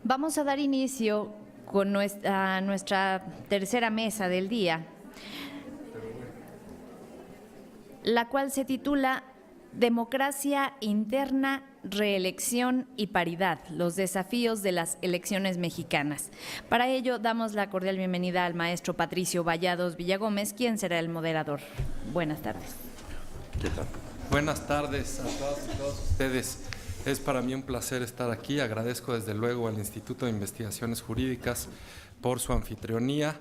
Vamos a dar inicio con nuestra tercera mesa del día, la cual se titula Democracia interna, reelección y paridad, los desafíos de las elecciones mexicanas. Para ello, damos la cordial bienvenida al maestro Patricio Vallados Villagómez, quien será el moderador. Buenas tardes. ¿Qué tal? Buenas tardes a todas y todos ustedes. Es para mí un placer estar aquí. Agradezco desde luego al Instituto de Investigaciones Jurídicas por su anfitrionía.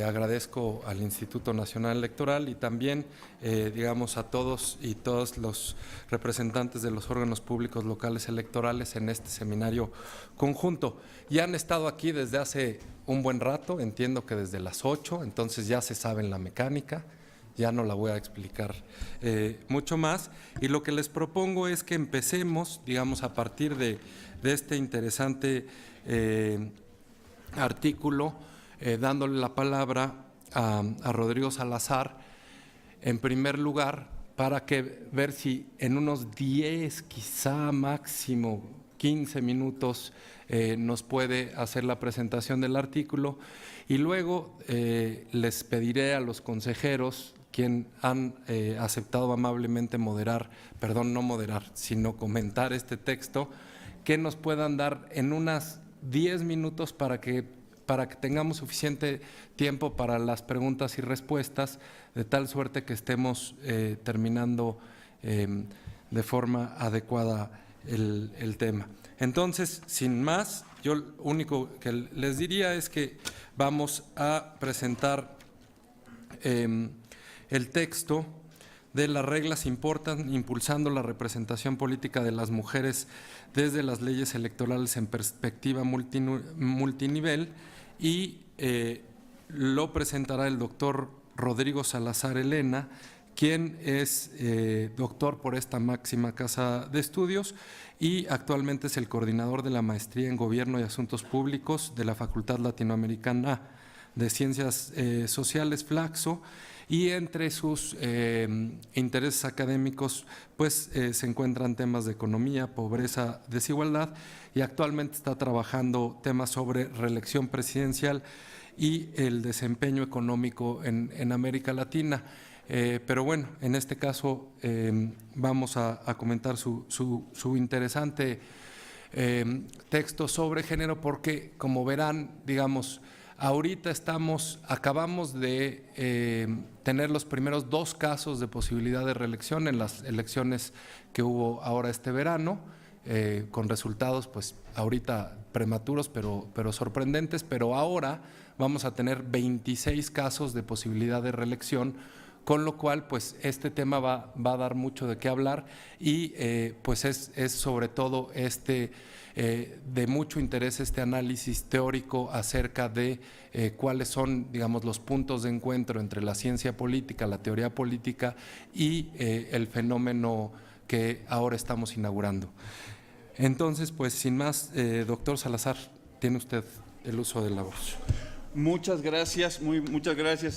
Agradezco al Instituto Nacional Electoral y también, digamos, a todos y todos los representantes de los órganos públicos locales electorales en este seminario conjunto. Ya han estado aquí desde hace un buen rato, entiendo que desde las 8, entonces ya se saben la mecánica. Ya no la voy a explicar mucho más, y lo que les propongo es que empecemos, digamos, a partir de este interesante artículo, dándole la palabra a Rodrigo Salazar, en primer lugar, para ver si en unos 10, quizá máximo 15 minutos nos puede hacer la presentación del artículo, y luego les pediré a los consejeros, quien han aceptado amablemente sino comentar este texto, que nos puedan dar en unas 10 minutos para que tengamos suficiente tiempo para las preguntas y respuestas, de tal suerte que estemos terminando de forma adecuada el tema. Entonces, sin más, yo lo único que les diría es que vamos a presentar el texto de las reglas impulsando la representación política de las mujeres desde las leyes electorales en perspectiva multinivel, y lo presentará el doctor Rodrigo Salazar Elena, quien es doctor por esta máxima casa de estudios y actualmente es el coordinador de la maestría en Gobierno y Asuntos Públicos de la Facultad Latinoamericana de Ciencias Sociales, Flaxo, y entre sus intereses académicos pues se encuentran temas de economía, pobreza, desigualdad, y actualmente está trabajando temas sobre reelección presidencial y el desempeño económico en América Latina. Pero bueno, en este caso vamos a comentar su interesante texto sobre género, porque como verán, digamos, ahorita acabamos de tener los primeros 2 casos de posibilidad de reelección en las elecciones que hubo ahora este verano, con resultados pues ahorita prematuros pero sorprendentes, pero ahora vamos a tener 26 casos de posibilidad de reelección, con lo cual pues este tema va a dar mucho de qué hablar, y pues es sobre todo de mucho interés este análisis teórico acerca de cuáles son, digamos, los puntos de encuentro entre la ciencia política, la teoría política y el fenómeno que ahora estamos inaugurando. Entonces, pues sin más, doctor Salazar, tiene usted el uso de la voz. Muchas gracias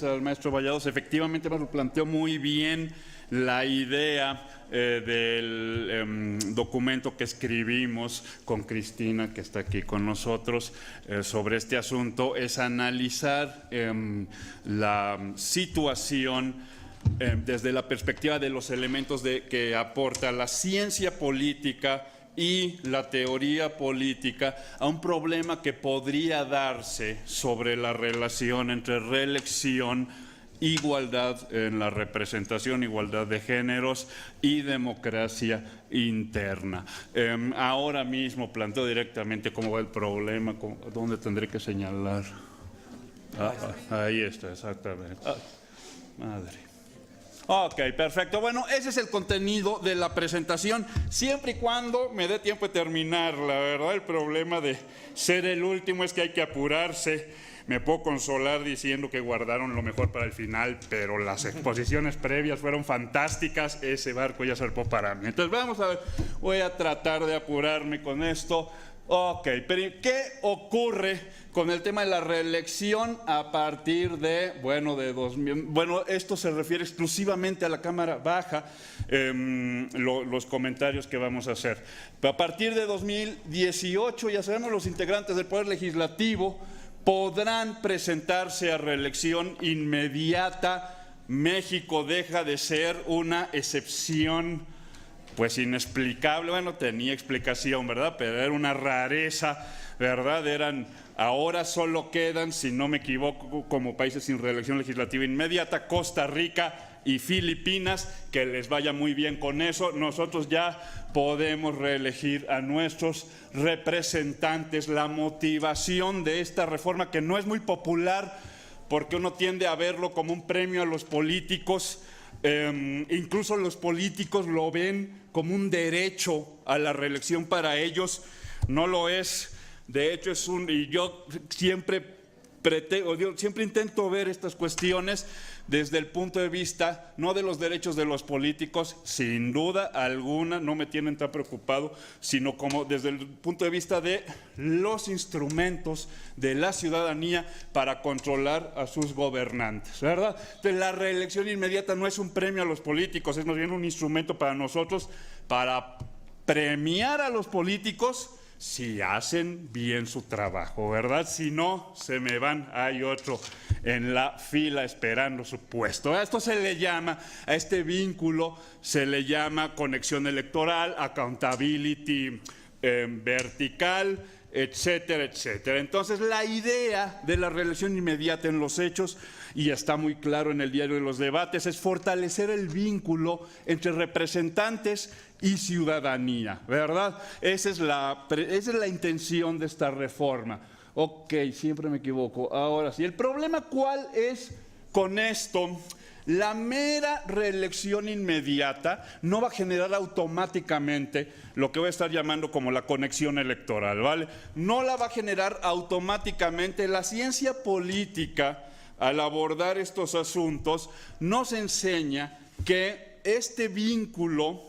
al maestro Vallados. Efectivamente me lo planteó muy bien la idea del documento que escribimos con Cristina, que está aquí con nosotros, sobre este asunto, es analizar la situación desde la perspectiva de los elementos que aporta la ciencia política y la teoría política a un problema que podría darse sobre la relación entre reelección, igualdad en la representación, igualdad de géneros y democracia interna. Ahora mismo planteo directamente cómo va el problema, dónde tendré que señalar. Ahí está, exactamente. Madre. Ok, perfecto. Bueno, ese es el contenido de la presentación, siempre y cuando me dé tiempo de terminarla, ¿verdad? El problema de ser el último es que hay que apurarse. Me puedo consolar diciendo que guardaron lo mejor para el final, pero las exposiciones previas fueron fantásticas. Ese barco ya zarpó para mí. Entonces, vamos a ver, voy a tratar de apurarme con esto. Ok, pero ¿qué ocurre con el tema de la reelección a partir de, bueno, esto se refiere exclusivamente a la Cámara Baja, los comentarios que vamos a hacer. A partir de 2018, ya sabemos, los integrantes del Poder Legislativo podrán presentarse a reelección inmediata. México deja de ser una excepción pues inexplicable. Bueno, tenía explicación, ¿verdad? Pero era una rareza, ¿verdad? Ahora solo quedan, si no me equivoco, como países sin reelección legislativa inmediata, Costa Rica y Filipinas. Que les vaya muy bien con eso. Nosotros ya podemos reelegir a nuestros representantes. La motivación de esta reforma, que no es muy popular, porque uno tiende a verlo como un premio a los políticos. Incluso los políticos lo ven como un derecho a la reelección. Para ellos no lo es. De hecho y yo siempre intento ver estas cuestiones desde el punto de vista no de los derechos de los políticos, sin duda alguna no me tienen tan preocupado, sino como desde el punto de vista de los instrumentos de la ciudadanía para controlar a sus gobernantes, ¿verdad? Entonces, la reelección inmediata no es un premio a los políticos, es más bien un instrumento para nosotros para premiar a los políticos si hacen bien su trabajo, ¿verdad? Si no, se me van, hay otro en la fila esperando su puesto. A esto se le llama, a este vínculo se le llama conexión electoral, accountability vertical, etcétera, etcétera. Entonces, la idea de la reelección inmediata en los hechos, y está muy claro en el diario de los debates, es fortalecer el vínculo entre representantes y ciudadanía, ¿verdad? Esa es la intención de esta reforma. Ok, siempre me equivoco. Ahora sí, ¿el problema cuál es con esto? La mera reelección inmediata no va a generar automáticamente lo que voy a estar llamando como la conexión electoral, ¿vale? No la va a generar automáticamente. La ciencia política, al abordar estos asuntos, nos enseña que este vínculo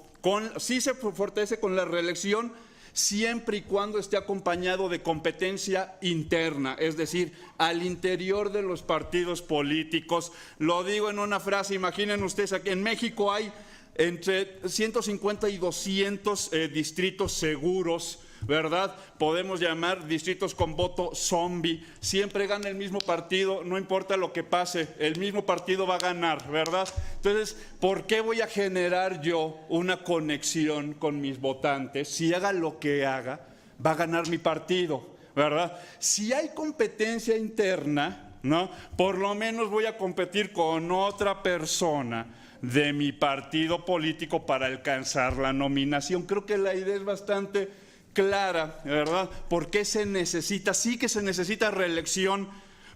sí se fortalece con la reelección siempre y cuando esté acompañado de competencia interna, es decir, al interior de los partidos políticos. Lo digo en una frase, imaginen ustedes, aquí en México hay entre 150 y 200 distritos seguros, ¿verdad? Podemos llamar distritos con voto zombie. Siempre gana el mismo partido, no importa lo que pase, el mismo partido va a ganar, ¿verdad? Entonces, ¿por qué voy a generar yo una conexión con mis votantes? Si haga lo que haga, va a ganar mi partido, ¿verdad? Si hay competencia interna, ¿no? Por lo menos voy a competir con otra persona de mi partido político para alcanzar la nominación. Creo que la idea es bastante clara, ¿verdad? ¿Por qué se necesita? Sí que se necesita reelección,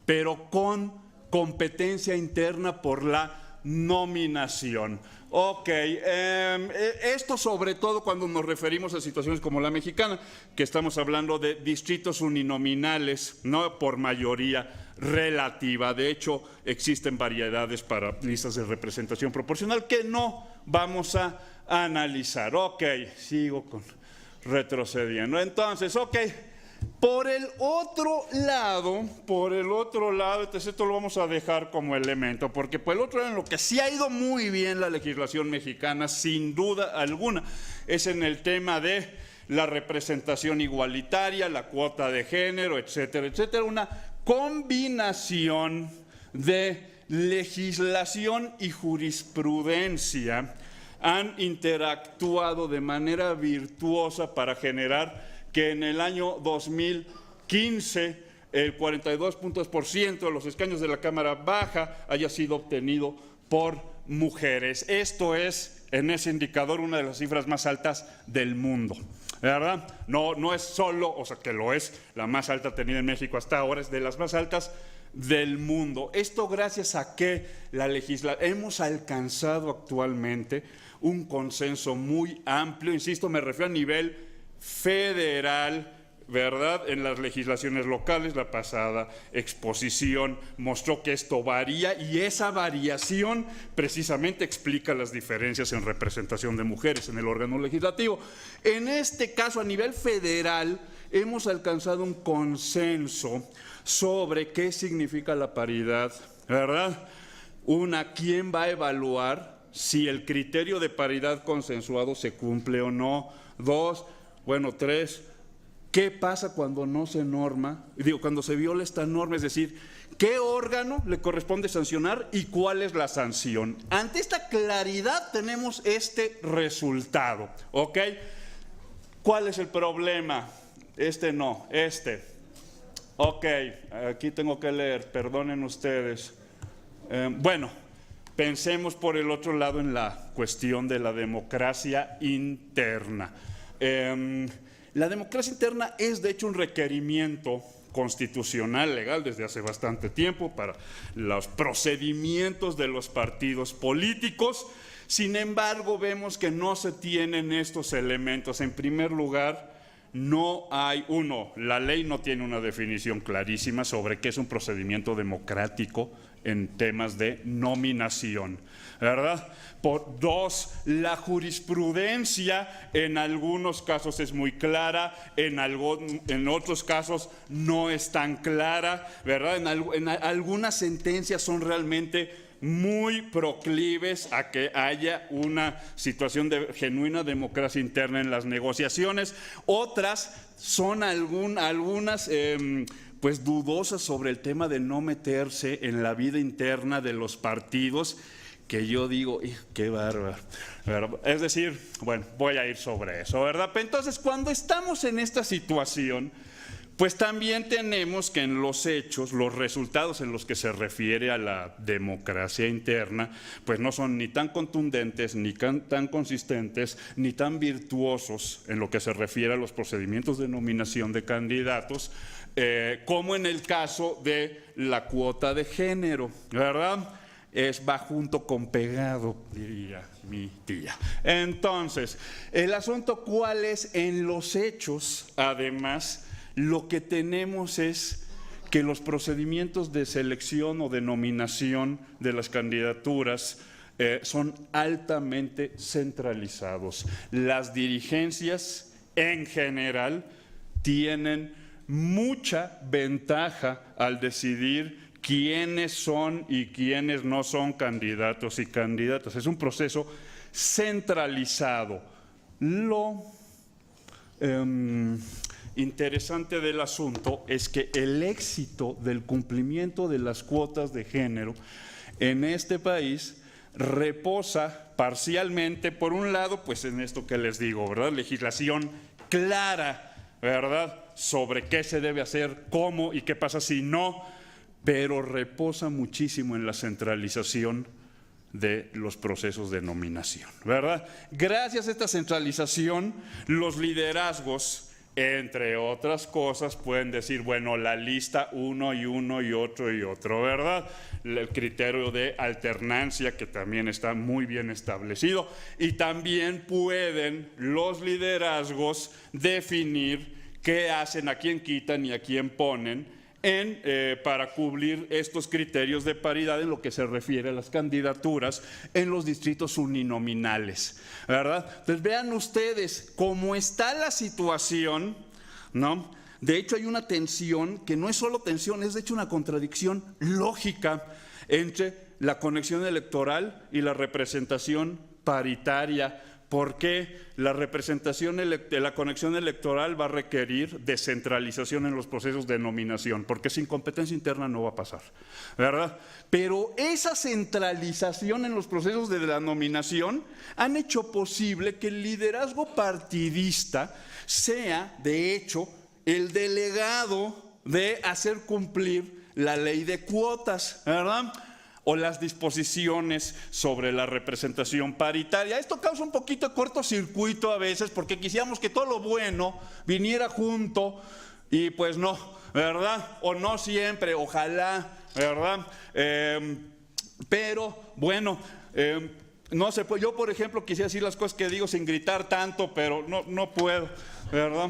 pero con competencia interna por la nominación. Ok, esto sobre todo cuando nos referimos a situaciones como la mexicana, que estamos hablando de distritos uninominales, no por mayoría relativa. De hecho, existen variedades para listas de representación proporcional que no vamos a analizar. Ok, sigo retrocediendo. Entonces, ok, por el otro lado, entonces esto lo vamos a dejar como elemento, porque por el otro lado, en lo que sí ha ido muy bien la legislación mexicana, sin duda alguna, es en el tema de la representación igualitaria, la cuota de género, etcétera, etcétera, una combinación de legislación y jurisprudencia han interactuado de manera virtuosa para generar que en el año 2015 el 42% de los escaños de la Cámara Baja haya sido obtenido por mujeres. Esto es, en ese indicador, una de las cifras más altas del mundo, ¿verdad? No es solo, o sea, que lo es la más alta tenida en México hasta ahora, es de las más altas del mundo. Esto gracias a que hemos alcanzado actualmente un consenso muy amplio, insisto, me refiero a nivel federal, ¿verdad? En las legislaciones locales, la pasada exposición mostró que esto varía y esa variación precisamente explica las diferencias en representación de mujeres en el órgano legislativo. En este caso, a nivel federal, hemos alcanzado un consenso sobre qué significa la paridad, ¿verdad? Una, ¿quién va a evaluar si el criterio de paridad consensuado se cumple o no? 2, bueno, 3, ¿qué pasa cuando no se norma? Cuando se viola esta norma, es decir, ¿qué órgano le corresponde sancionar y cuál es la sanción? Ante esta claridad tenemos este resultado, ¿ok? ¿Cuál es el problema? No, Ok, aquí tengo que leer, perdonen ustedes. Bueno, pensemos por el otro lado en la cuestión de la democracia interna. La democracia interna es de hecho un requerimiento constitucional, legal, desde hace bastante tiempo para los procedimientos de los partidos políticos. Sin embargo, vemos que no se tienen estos elementos. En primer lugar, no hay la ley no tiene una definición clarísima sobre qué es un procedimiento democrático en temas de nominación, ¿verdad? 2, la jurisprudencia en algunos casos es muy clara, en otros casos no es tan clara, ¿verdad? En algunas sentencias son realmente muy proclives a que haya una situación de genuina democracia interna en las negociaciones. Otras son algunas pues dudosas sobre el tema de no meterse en la vida interna de los partidos, que yo digo, qué bárbaro. Es decir, bueno, voy a ir sobre eso, ¿verdad? Entonces, cuando estamos en esta situación, pues también tenemos que en los hechos, los resultados en los que se refiere a la democracia interna, pues no son ni tan contundentes, ni tan consistentes, ni tan virtuosos en lo que se refiere a los procedimientos de nominación de candidatos, como en el caso de la cuota de género, ¿verdad? Va junto con pegado, diría mi tía. Entonces, el asunto cuál es en los hechos, además, lo que tenemos es que los procedimientos de selección o de nominación de las candidaturas son altamente centralizados. Las dirigencias en general tienen mucha ventaja al decidir quiénes son y quiénes no son candidatos y candidatas. Es un proceso centralizado. Lo interesante del asunto es que el éxito del cumplimiento de las cuotas de género en este país reposa parcialmente, por un lado, pues en esto que les digo, ¿verdad? Legislación clara, ¿verdad? Sobre qué se debe hacer, cómo y qué pasa si no, pero reposa muchísimo en la centralización de los procesos de nominación, ¿verdad? Gracias a esta centralización, los liderazgos, entre otras cosas, pueden decir, bueno, la lista uno y otro, ¿verdad? El criterio de alternancia, que también está muy bien establecido, y también pueden los liderazgos definir qué hacen, a quién quitan y a quién ponen para cubrir estos criterios de paridad en lo que se refiere a las candidaturas en los distritos uninominales, ¿verdad? Entonces vean ustedes cómo está la situación, ¿no? De hecho hay una tensión que no es solo tensión, es de hecho una contradicción lógica entre la conexión electoral y la representación paritaria. ¿Por qué la conexión electoral va a requerir descentralización en los procesos de nominación? Porque sin competencia interna no va a pasar, ¿verdad? Pero esa centralización en los procesos de la nominación han hecho posible que el liderazgo partidista sea, de hecho, el delegado de hacer cumplir la ley de cuotas, ¿verdad? O las disposiciones sobre la representación paritaria. Esto causa un poquito de cortocircuito a veces porque quisiéramos que todo lo bueno viniera junto y pues no, ¿verdad? O no siempre, ojalá, ¿verdad? Pero bueno, no se puede. Yo, por ejemplo, quisiera decir las cosas que digo sin gritar tanto, pero no puedo, ¿verdad?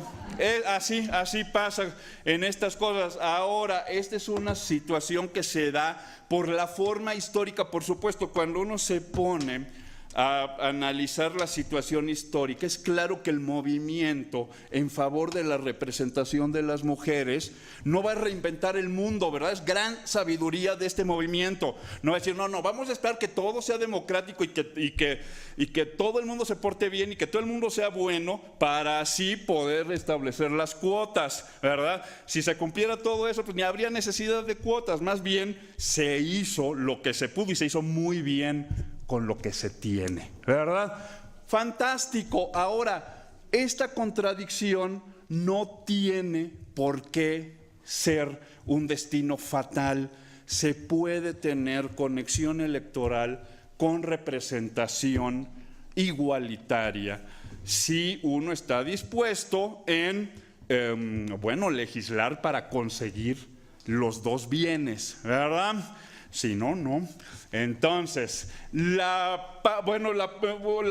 Así pasa en estas cosas. Ahora, esta es una situación que se da por la forma histórica, por supuesto, cuando uno se pone a analizar la situación histórica, es claro que el movimiento en favor de la representación de las mujeres no va a reinventar el mundo, ¿verdad? Es gran sabiduría de este movimiento. No va a decir, no, vamos a esperar que todo sea democrático y que todo el mundo se porte bien y que todo el mundo sea bueno para así poder establecer las cuotas, ¿verdad? Si se cumpliera todo eso, pues ni habría necesidad de cuotas. Más bien se hizo lo que se pudo y se hizo muy bien con lo que se tiene, ¿verdad? Fantástico. Ahora, esta contradicción no tiene por qué ser un destino fatal. Se puede tener conexión electoral con representación igualitaria si uno está dispuesto en, legislar para conseguir los dos bienes, ¿verdad? Si no, no. Entonces, la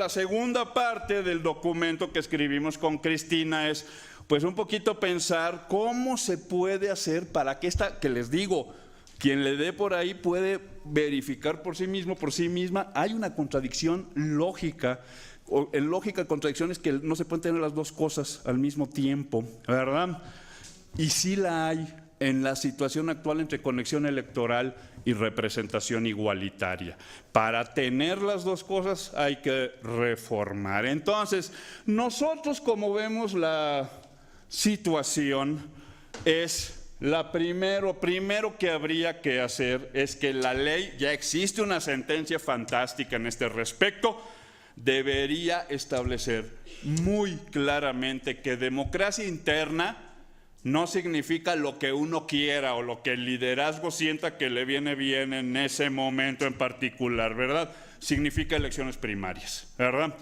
segunda parte del documento que escribimos con Cristina es, pues, un poquito pensar cómo se puede hacer para que que les digo, quien le dé por ahí puede verificar por sí mismo, por sí misma, hay una contradicción lógica. En lógica, contradicción es que no se pueden tener las dos cosas al mismo tiempo, ¿verdad? Y sí la hay en la situación actual entre conexión electoral y representación igualitaria. Para tener las dos cosas hay que reformar. Entonces, nosotros, como vemos la situación, es primero que habría que hacer es que la ley, ya existe una sentencia fantástica en este respecto, debería establecer muy claramente que democracia interna no significa lo que uno quiera o lo que el liderazgo sienta que le viene bien en ese momento en particular, ¿verdad? Significa elecciones primarias, ¿verdad?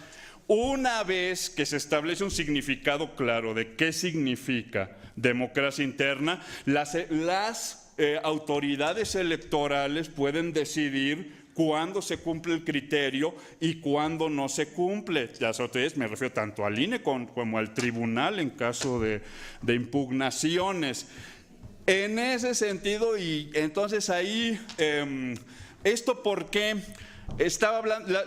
Una vez que se establece un significado claro de qué significa democracia interna, las autoridades electorales pueden decidir cuándo se cumple el criterio y cuándo no se cumple. Las autoridades, me refiero tanto al INE como al tribunal en caso de impugnaciones. En ese sentido, y entonces ahí, ¿esto por qué? Estaba hablando,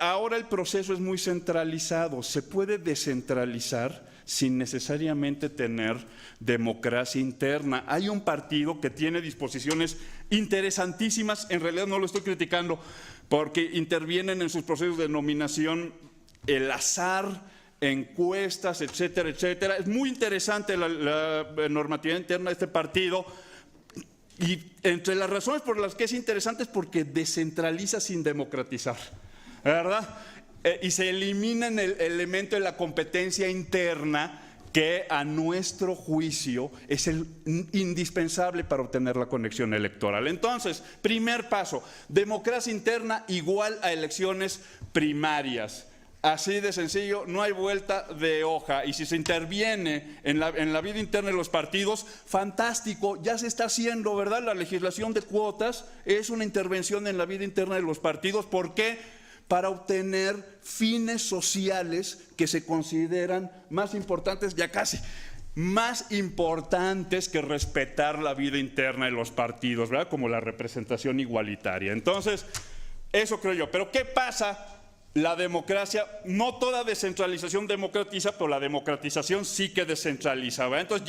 ahora el proceso es muy centralizado. Se puede descentralizar sin necesariamente tener democracia interna. Hay un partido que tiene disposiciones interesantísimas, en realidad no lo estoy criticando, porque intervienen en sus procesos de nominación el azar, encuestas, etcétera, etcétera. Es muy interesante la normatividad interna de este partido. Y entre las razones por las que es interesante es porque descentraliza sin democratizar, ¿verdad? Y se elimina el elemento de la competencia interna que a nuestro juicio es el indispensable para obtener la conexión electoral. Entonces, primer paso, democracia interna igual a elecciones primarias. Así de sencillo, no hay vuelta de hoja. Y si se interviene en la vida interna de los partidos, fantástico, ya se está haciendo, ¿verdad? La legislación de cuotas es una intervención en la vida interna de los partidos. ¿Por qué? Para obtener fines sociales que se consideran más importantes, ya casi más importantes que respetar la vida interna de los partidos, ¿verdad? Como la representación igualitaria. Entonces, eso creo yo. Pero ¿qué pasa? La democracia, no toda descentralización democratiza, pero la democratización sí que descentraliza, ¿verdad? Entonces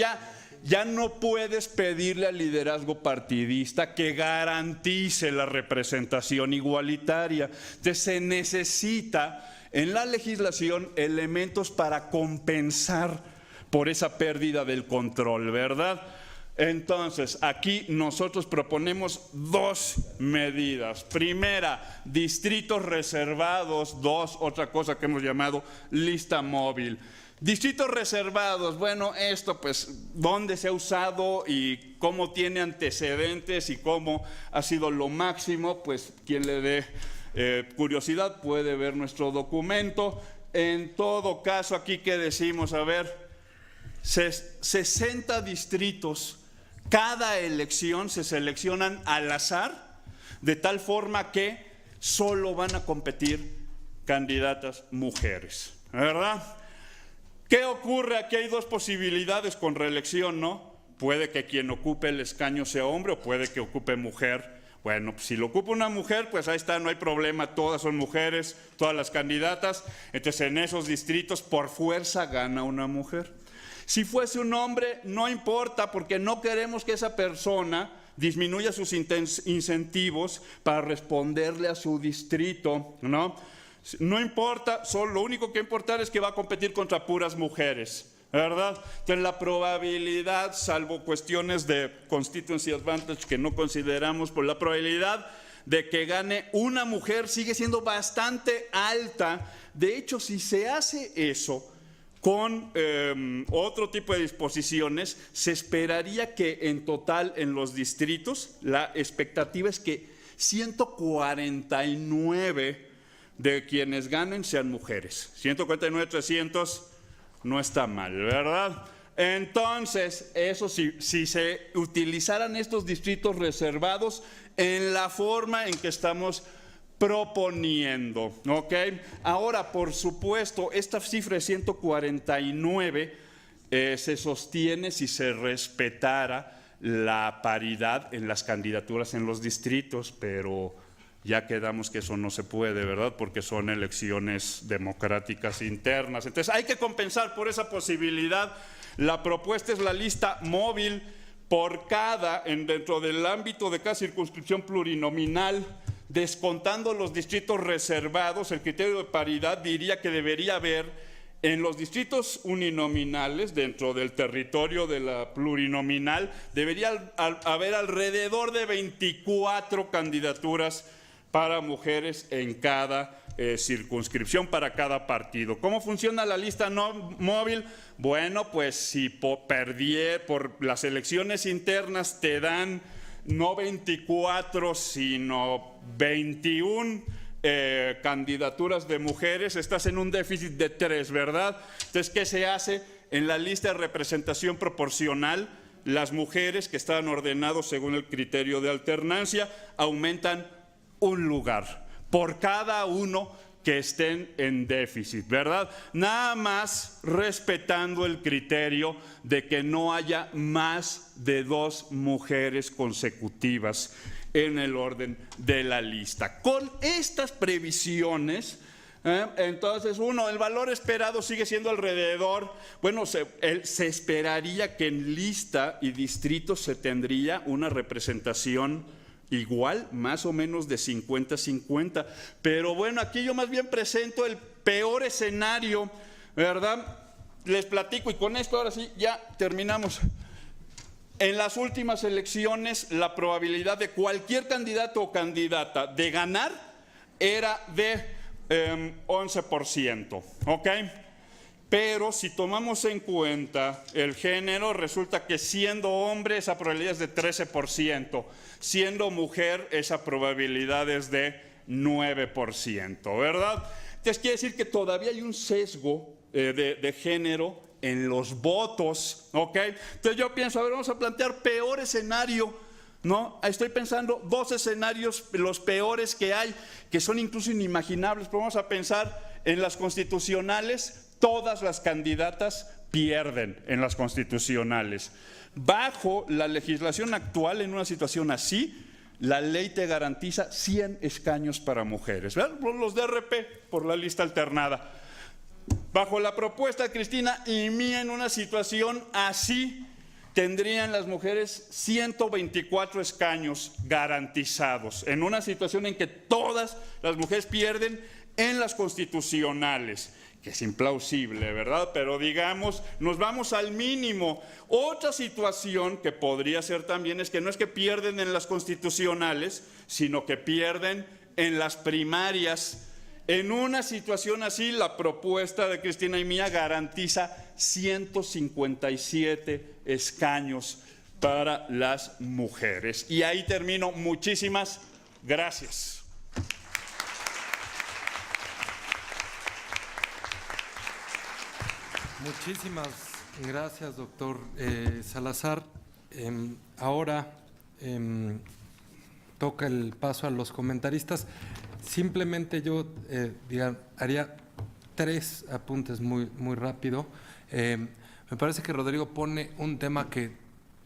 ya no puedes pedirle al liderazgo partidista que garantice la representación igualitaria. Entonces se necesita en la legislación elementos para compensar por esa pérdida del control, ¿verdad? Entonces, aquí nosotros proponemos dos medidas. Primera, distritos reservados. Dos, otra cosa que hemos llamado lista móvil. Distritos reservados, bueno, esto pues, ¿dónde se ha usado y cómo tiene antecedentes y cómo ha sido lo máximo? Pues quien le dé curiosidad puede ver nuestro documento. En todo caso, aquí que decimos, a ver, 60 distritos. Cada elección se seleccionan al azar, de tal forma que solo van a competir candidatas mujeres, ¿verdad? ¿Qué ocurre? Aquí hay dos posibilidades con reelección, ¿no? Puede que quien ocupe el escaño sea hombre o puede que ocupe mujer Bueno, pues si lo ocupa una mujer, pues ahí está, no hay problema, todas son mujeres, todas las candidatas. Entonces en esos distritos por fuerza gana una mujer. Si fuese un hombre, no importa, porque no queremos que esa persona disminuya sus incentivos para responderle a su distrito, ¿no? No importa, lo único que importa es que va a competir contra puras mujeres, ¿verdad? Entonces la probabilidad, salvo cuestiones de constituency advantage que no consideramos, por la probabilidad de que gane una mujer sigue siendo bastante alta. De hecho, si se hace eso con otro tipo de disposiciones, se esperaría que en total en los distritos la expectativa es que 149 de quienes ganen sean mujeres. 149, 300 no está mal, ¿verdad? Entonces, eso si se utilizaran estos distritos reservados en la forma en que estamos proponiendo, ¿ok? Ahora, por supuesto, esta cifra de 149 se sostiene si se respetara la paridad en las candidaturas en los distritos, pero ya quedamos que eso no se puede, ¿verdad? Porque son elecciones democráticas internas. Entonces hay que compensar por esa posibilidad. La propuesta es la lista móvil por dentro del ámbito de cada circunscripción plurinominal, descontando los distritos reservados. El criterio de paridad diría que debería haber en los distritos uninominales, dentro del territorio de la plurinominal, debería haber alrededor de 24 candidaturas para mujeres en cada circunscripción, para cada partido. ¿Cómo funciona la lista móvil? Bueno, pues si por las elecciones internas te dan no 24, sino 21 candidaturas de mujeres, estás en un déficit de 3, ¿verdad? Entonces, ¿qué se hace? En la lista de representación proporcional, las mujeres que están ordenados según el criterio de alternancia aumentan un lugar por cada uno que estén en déficit, ¿verdad? Nada más respetando el criterio de que no haya más de 2 mujeres consecutivas en el orden de la lista. Con estas previsiones, entonces, el valor esperado sigue siendo alrededor, bueno, se esperaría que en lista y distrito se tendría una representación igual, más o menos de 50-50, pero bueno, aquí yo más bien presento el peor escenario, ¿verdad? Les platico y con esto ahora sí ya terminamos. En las últimas elecciones la probabilidad de cualquier candidato o candidata de ganar era de 11%, ¿ok? Pero si tomamos en cuenta el género, resulta que siendo hombre esa probabilidad es de 13%, siendo mujer esa probabilidad es de 9%, ¿verdad? Entonces quiere decir que todavía hay un sesgo de género en los votos, ¿ok? Entonces yo pienso, a ver, vamos a plantear peor escenario, ¿no? Estoy pensando 2 escenarios, los peores que hay, que son incluso inimaginables, pero vamos a pensar en las constitucionales. Todas las candidatas pierden en las constitucionales. Bajo la legislación actual, en una situación así, la ley te garantiza 100 escaños para mujeres, ¿verdad? Los de RP, por la lista alternada. Bajo la propuesta de Cristina y mía, en una situación así, tendrían las mujeres 124 escaños garantizados, en una situación en que todas las mujeres pierden en las constitucionales, que es implausible, ¿verdad? Pero digamos, nos vamos al mínimo. Otra situación que podría ser también es que no es que pierden en las constitucionales, sino que pierden en las primarias. En una situación así, la propuesta de Cristina y mía garantiza 157 escaños para las mujeres. Y ahí termino. Muchísimas gracias. Muchísimas gracias, doctor Salazar. Ahora toca el paso a los comentaristas. Simplemente yo haría 3 apuntes muy rápido. Me parece que Rodrigo pone un tema que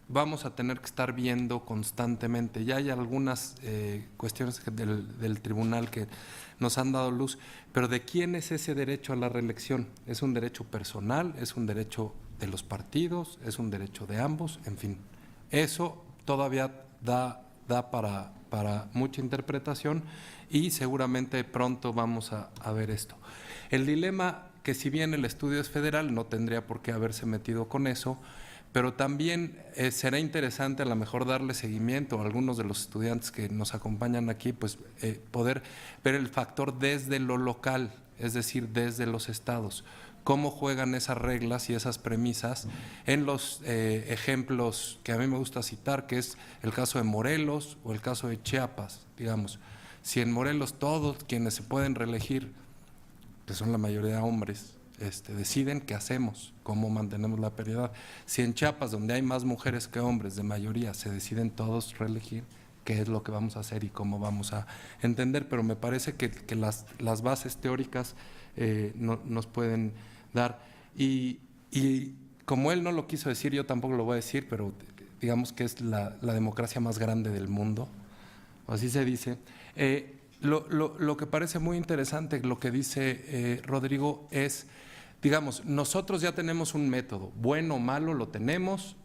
vamos a tener que estar viendo constantemente. Ya hay algunas cuestiones del tribunal que nos han dado luz, pero ¿de quién es ese derecho a la reelección? ¿Es un derecho personal? ¿Es un derecho de los partidos? ¿Es un derecho de ambos? En fin, eso todavía da para mucha interpretación y seguramente pronto vamos a ver esto. El dilema, que si bien el estudio es federal, no tendría por qué haberse metido con eso, pero también será interesante a lo mejor darle seguimiento a algunos de los estudiantes que nos acompañan aquí, pues poder ver el factor desde lo local, es decir, desde los estados, cómo juegan esas reglas y esas premisas en los ejemplos que a mí me gusta citar, que es el caso de Morelos o el caso de Chiapas, digamos. Si en Morelos todos quienes se pueden reelegir, que son la mayoría hombres, deciden qué hacemos, cómo mantenemos la paridad. Si en Chiapas, donde hay más mujeres que hombres de mayoría, se deciden todos reelegir, qué es lo que vamos a hacer y cómo vamos a entender, pero me parece que las bases teóricas nos pueden dar. Y como él no lo quiso decir, yo tampoco lo voy a decir, pero digamos que es la democracia más grande del mundo, así se dice. Lo que parece muy interesante, lo que dice Rodrigo, es, digamos, nosotros ya tenemos un método, bueno o malo lo tenemos,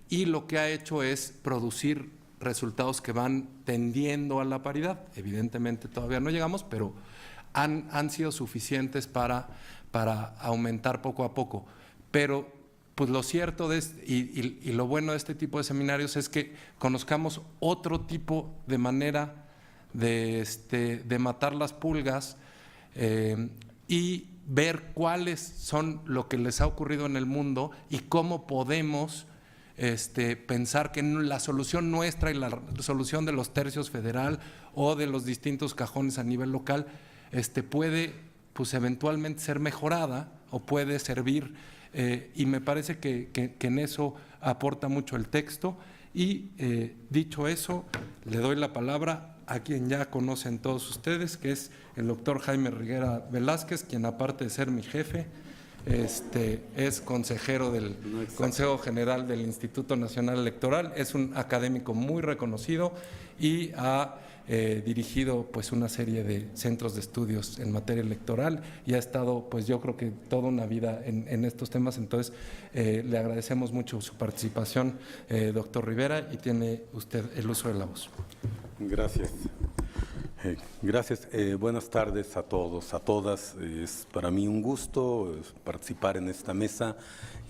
y lo que ha hecho es producir resultados que van tendiendo a la paridad. Evidentemente todavía no llegamos, pero han sido suficientes para aumentar poco a poco. Pero pues lo cierto y lo bueno de este tipo de seminarios es que conozcamos otro tipo de manera de matar las pulgas y ver cuáles son lo que les ha ocurrido en el mundo y cómo podemos pensar que la solución nuestra y la solución de los tercios federal o de los distintos cajones a nivel local puede pues eventualmente ser mejorada o puede servir, y me parece que en eso aporta mucho el texto. Y dicho eso, le doy la palabra a quien ya conocen todos ustedes, que es el doctor Jaime Riguera Velázquez, quien aparte de ser mi jefe, es consejero del Consejo General del Instituto Nacional Electoral, es un académico muy reconocido y ha dirigido pues una serie de centros de estudios en materia electoral y ha estado pues yo creo que toda una vida en estos temas. Entonces le agradecemos mucho su participación, doctor Rivera, y tiene usted el uso de la voz. Gracias. Gracias. Buenas tardes a todos, a todas. Es para mí un gusto participar en esta mesa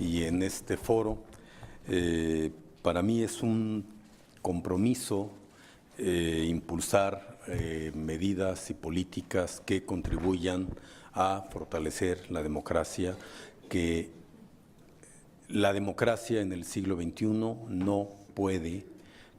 y en este foro. Para mí es un compromiso impulsar medidas y políticas que contribuyan a fortalecer la democracia, que la democracia en el siglo XXI no puede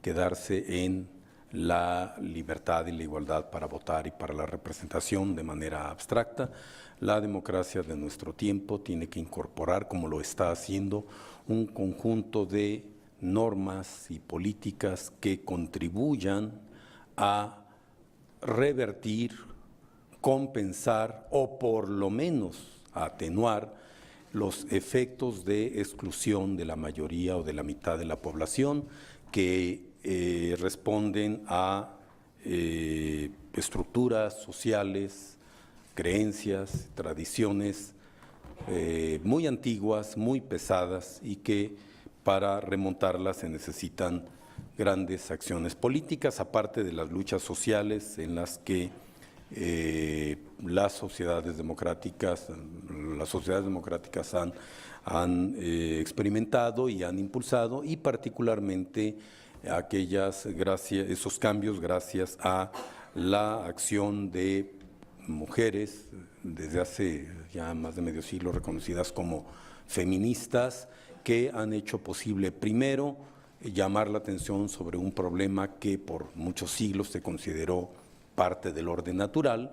quedarse en la libertad y la igualdad para votar y para la representación de manera abstracta. La democracia de nuestro tiempo tiene que incorporar, como lo está haciendo, un conjunto de normas y políticas que contribuyan a revertir, compensar o por lo menos atenuar los efectos de exclusión de la mayoría o de la mitad de la población que responden a estructuras sociales, creencias, tradiciones muy antiguas, muy pesadas y que para remontarlas se necesitan grandes acciones políticas, aparte de las luchas sociales en las que las sociedades democráticas han experimentado y han impulsado, y particularmente esos cambios gracias a la acción de mujeres desde hace ya más de medio siglo reconocidas como feministas, que han hecho posible primero llamar la atención sobre un problema que por muchos siglos se consideró parte del orden natural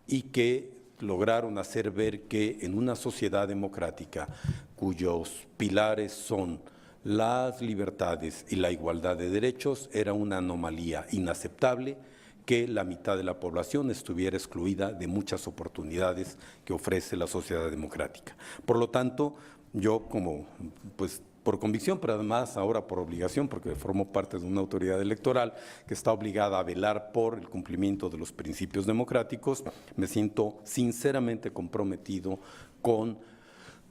y que lograron hacer ver que en una sociedad democrática cuyos pilares son las libertades y la igualdad de derechos, era una anomalía inaceptable que la mitad de la población estuviera excluida de muchas oportunidades que ofrece la sociedad democrática. Por lo tanto, yo como pues por convicción, pero además ahora por obligación, porque formo parte de una autoridad electoral que está obligada a velar por el cumplimiento de los principios democráticos, me siento sinceramente comprometido con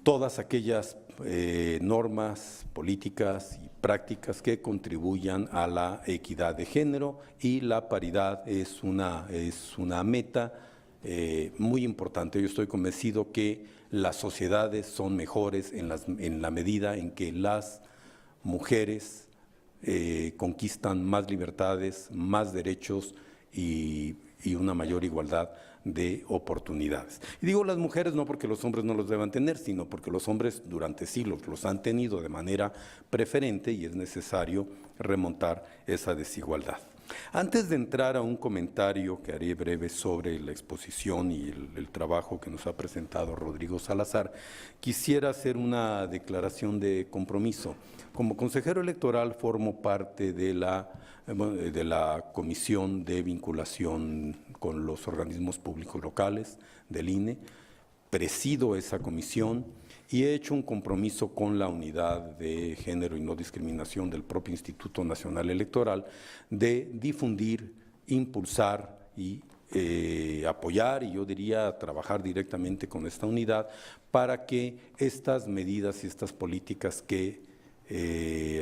todas aquellas normas políticas y prácticas que contribuyan a la equidad de género, y la paridad es una meta muy importante. Yo estoy convencido que las sociedades son mejores en la medida en que las mujeres conquistan más libertades, más derechos y una mayor igualdad de oportunidades. Y digo las mujeres no porque los hombres no los deban tener, sino porque los hombres durante siglos los han tenido de manera preferente y es necesario remontar esa desigualdad. Antes de entrar a un comentario que haré breve sobre la exposición y el trabajo que nos ha presentado Rodrigo Salazar, quisiera hacer una declaración de compromiso. Como consejero electoral formo parte de la Comisión de Vinculación con los Organismos Públicos Locales del INE, presido esa comisión y he hecho un compromiso con la Unidad de Género y No Discriminación del propio Instituto Nacional Electoral de difundir, impulsar y apoyar, y yo diría trabajar directamente con esta unidad para que estas medidas y estas políticas que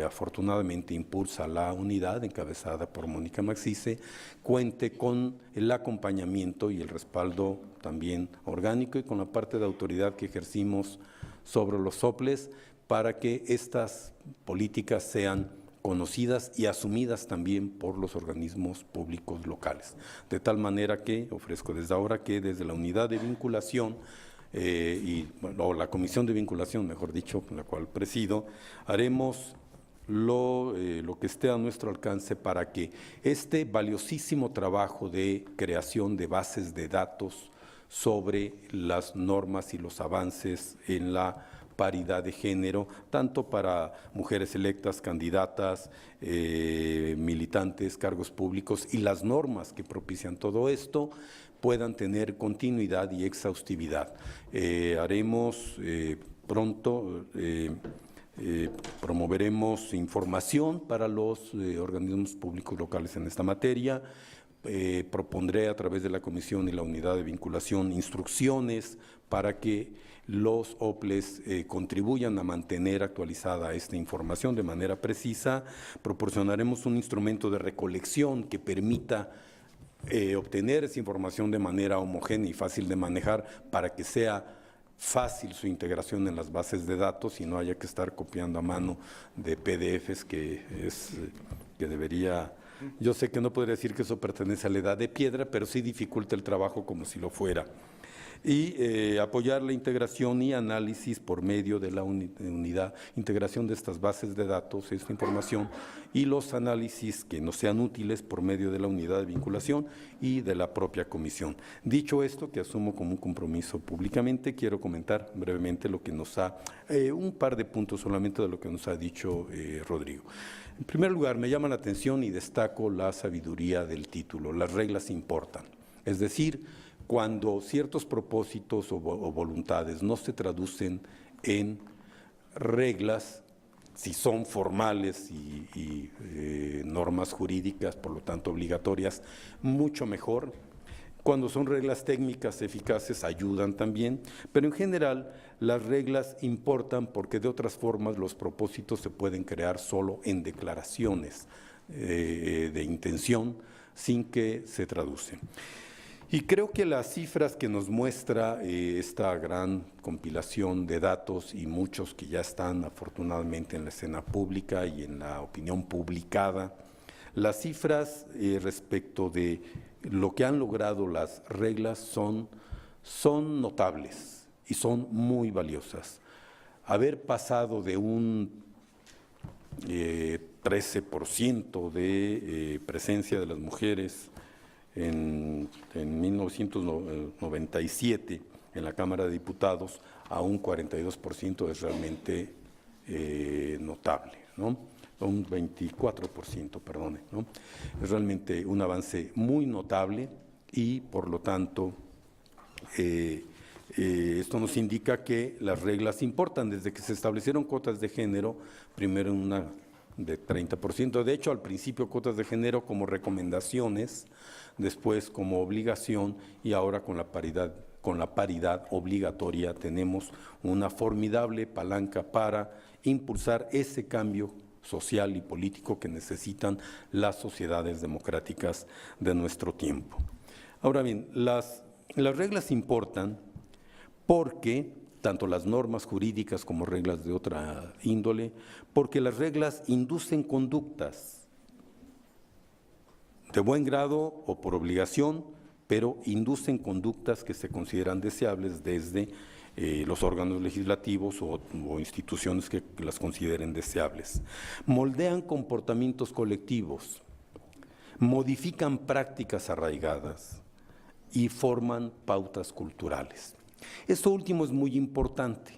afortunadamente impulsa la unidad encabezada por Mónica Maxice, cuente con el acompañamiento y el respaldo también orgánico y con la parte de autoridad que ejercimos sobre los soples para que estas políticas sean conocidas y asumidas también por los organismos públicos locales. De tal manera que ofrezco desde ahora que desde la unidad de vinculación o la comisión de vinculación, mejor dicho, la cual presido, haremos lo que esté a nuestro alcance para que este valiosísimo trabajo de creación de bases de datos sobre las normas y los avances en la paridad de género, tanto para mujeres electas, candidatas, militantes, cargos públicos y las normas que propician todo esto, puedan tener continuidad y exhaustividad. Haremos pronto, promoveremos información para los organismos públicos locales en esta materia. Propondré a través de la comisión y la unidad de vinculación instrucciones para que los OPLES contribuyan a mantener actualizada esta información de manera precisa. Proporcionaremos un instrumento de recolección que permita obtener esa información de manera homogénea y fácil de manejar para que sea fácil su integración en las bases de datos y no haya que estar copiando a mano de PDFs que debería. Yo sé que no podría decir que eso pertenece a la edad de piedra, pero sí dificulta el trabajo como si lo fuera. Y apoyar la integración y análisis por medio de la unidad, integración de estas bases de datos, esta información, y los análisis que nos sean útiles por medio de la unidad de vinculación y de la propia comisión. Dicho esto, que asumo como un compromiso públicamente, quiero comentar brevemente lo que nos ha, un par de puntos solamente de lo que nos ha dicho Rodrigo. En primer lugar, me llama la atención y destaco la sabiduría del título, las reglas importan. Es decir, cuando ciertos propósitos o voluntades no se traducen en reglas, si son formales y normas jurídicas, por lo tanto obligatorias, mucho mejor. Cuando son reglas técnicas eficaces ayudan también, pero en general las reglas importan porque de otras formas los propósitos se pueden crear solo en declaraciones de intención sin que se traducen. Y creo que las cifras que nos muestra esta gran compilación de datos y muchos que ya están afortunadamente en la escena pública y en la opinión publicada, las cifras respecto de lo que han logrado las reglas son notables y son muy valiosas. Haber pasado de un 13% de presencia de las mujeres en 1997 en la Cámara de Diputados a un 42% es realmente notable, ¿no? Un 24%, perdone, ¿no? Es realmente un avance muy notable y por lo tanto Esto nos indica que las reglas importan. Desde que se establecieron cuotas de género, primero una de 30%, de hecho al principio cuotas de género como recomendaciones, después como obligación y ahora con la paridad obligatoria tenemos una formidable palanca para impulsar ese cambio social y político que necesitan las sociedades democráticas de nuestro tiempo. Ahora bien, las reglas importan porque, tanto las normas jurídicas como reglas de otra índole, porque las reglas inducen conductas de buen grado o por obligación, pero inducen conductas que se consideran deseables desde los órganos legislativos o instituciones que las consideren deseables. Moldean comportamientos colectivos, modifican prácticas arraigadas y forman pautas culturales. Esto último es muy importante.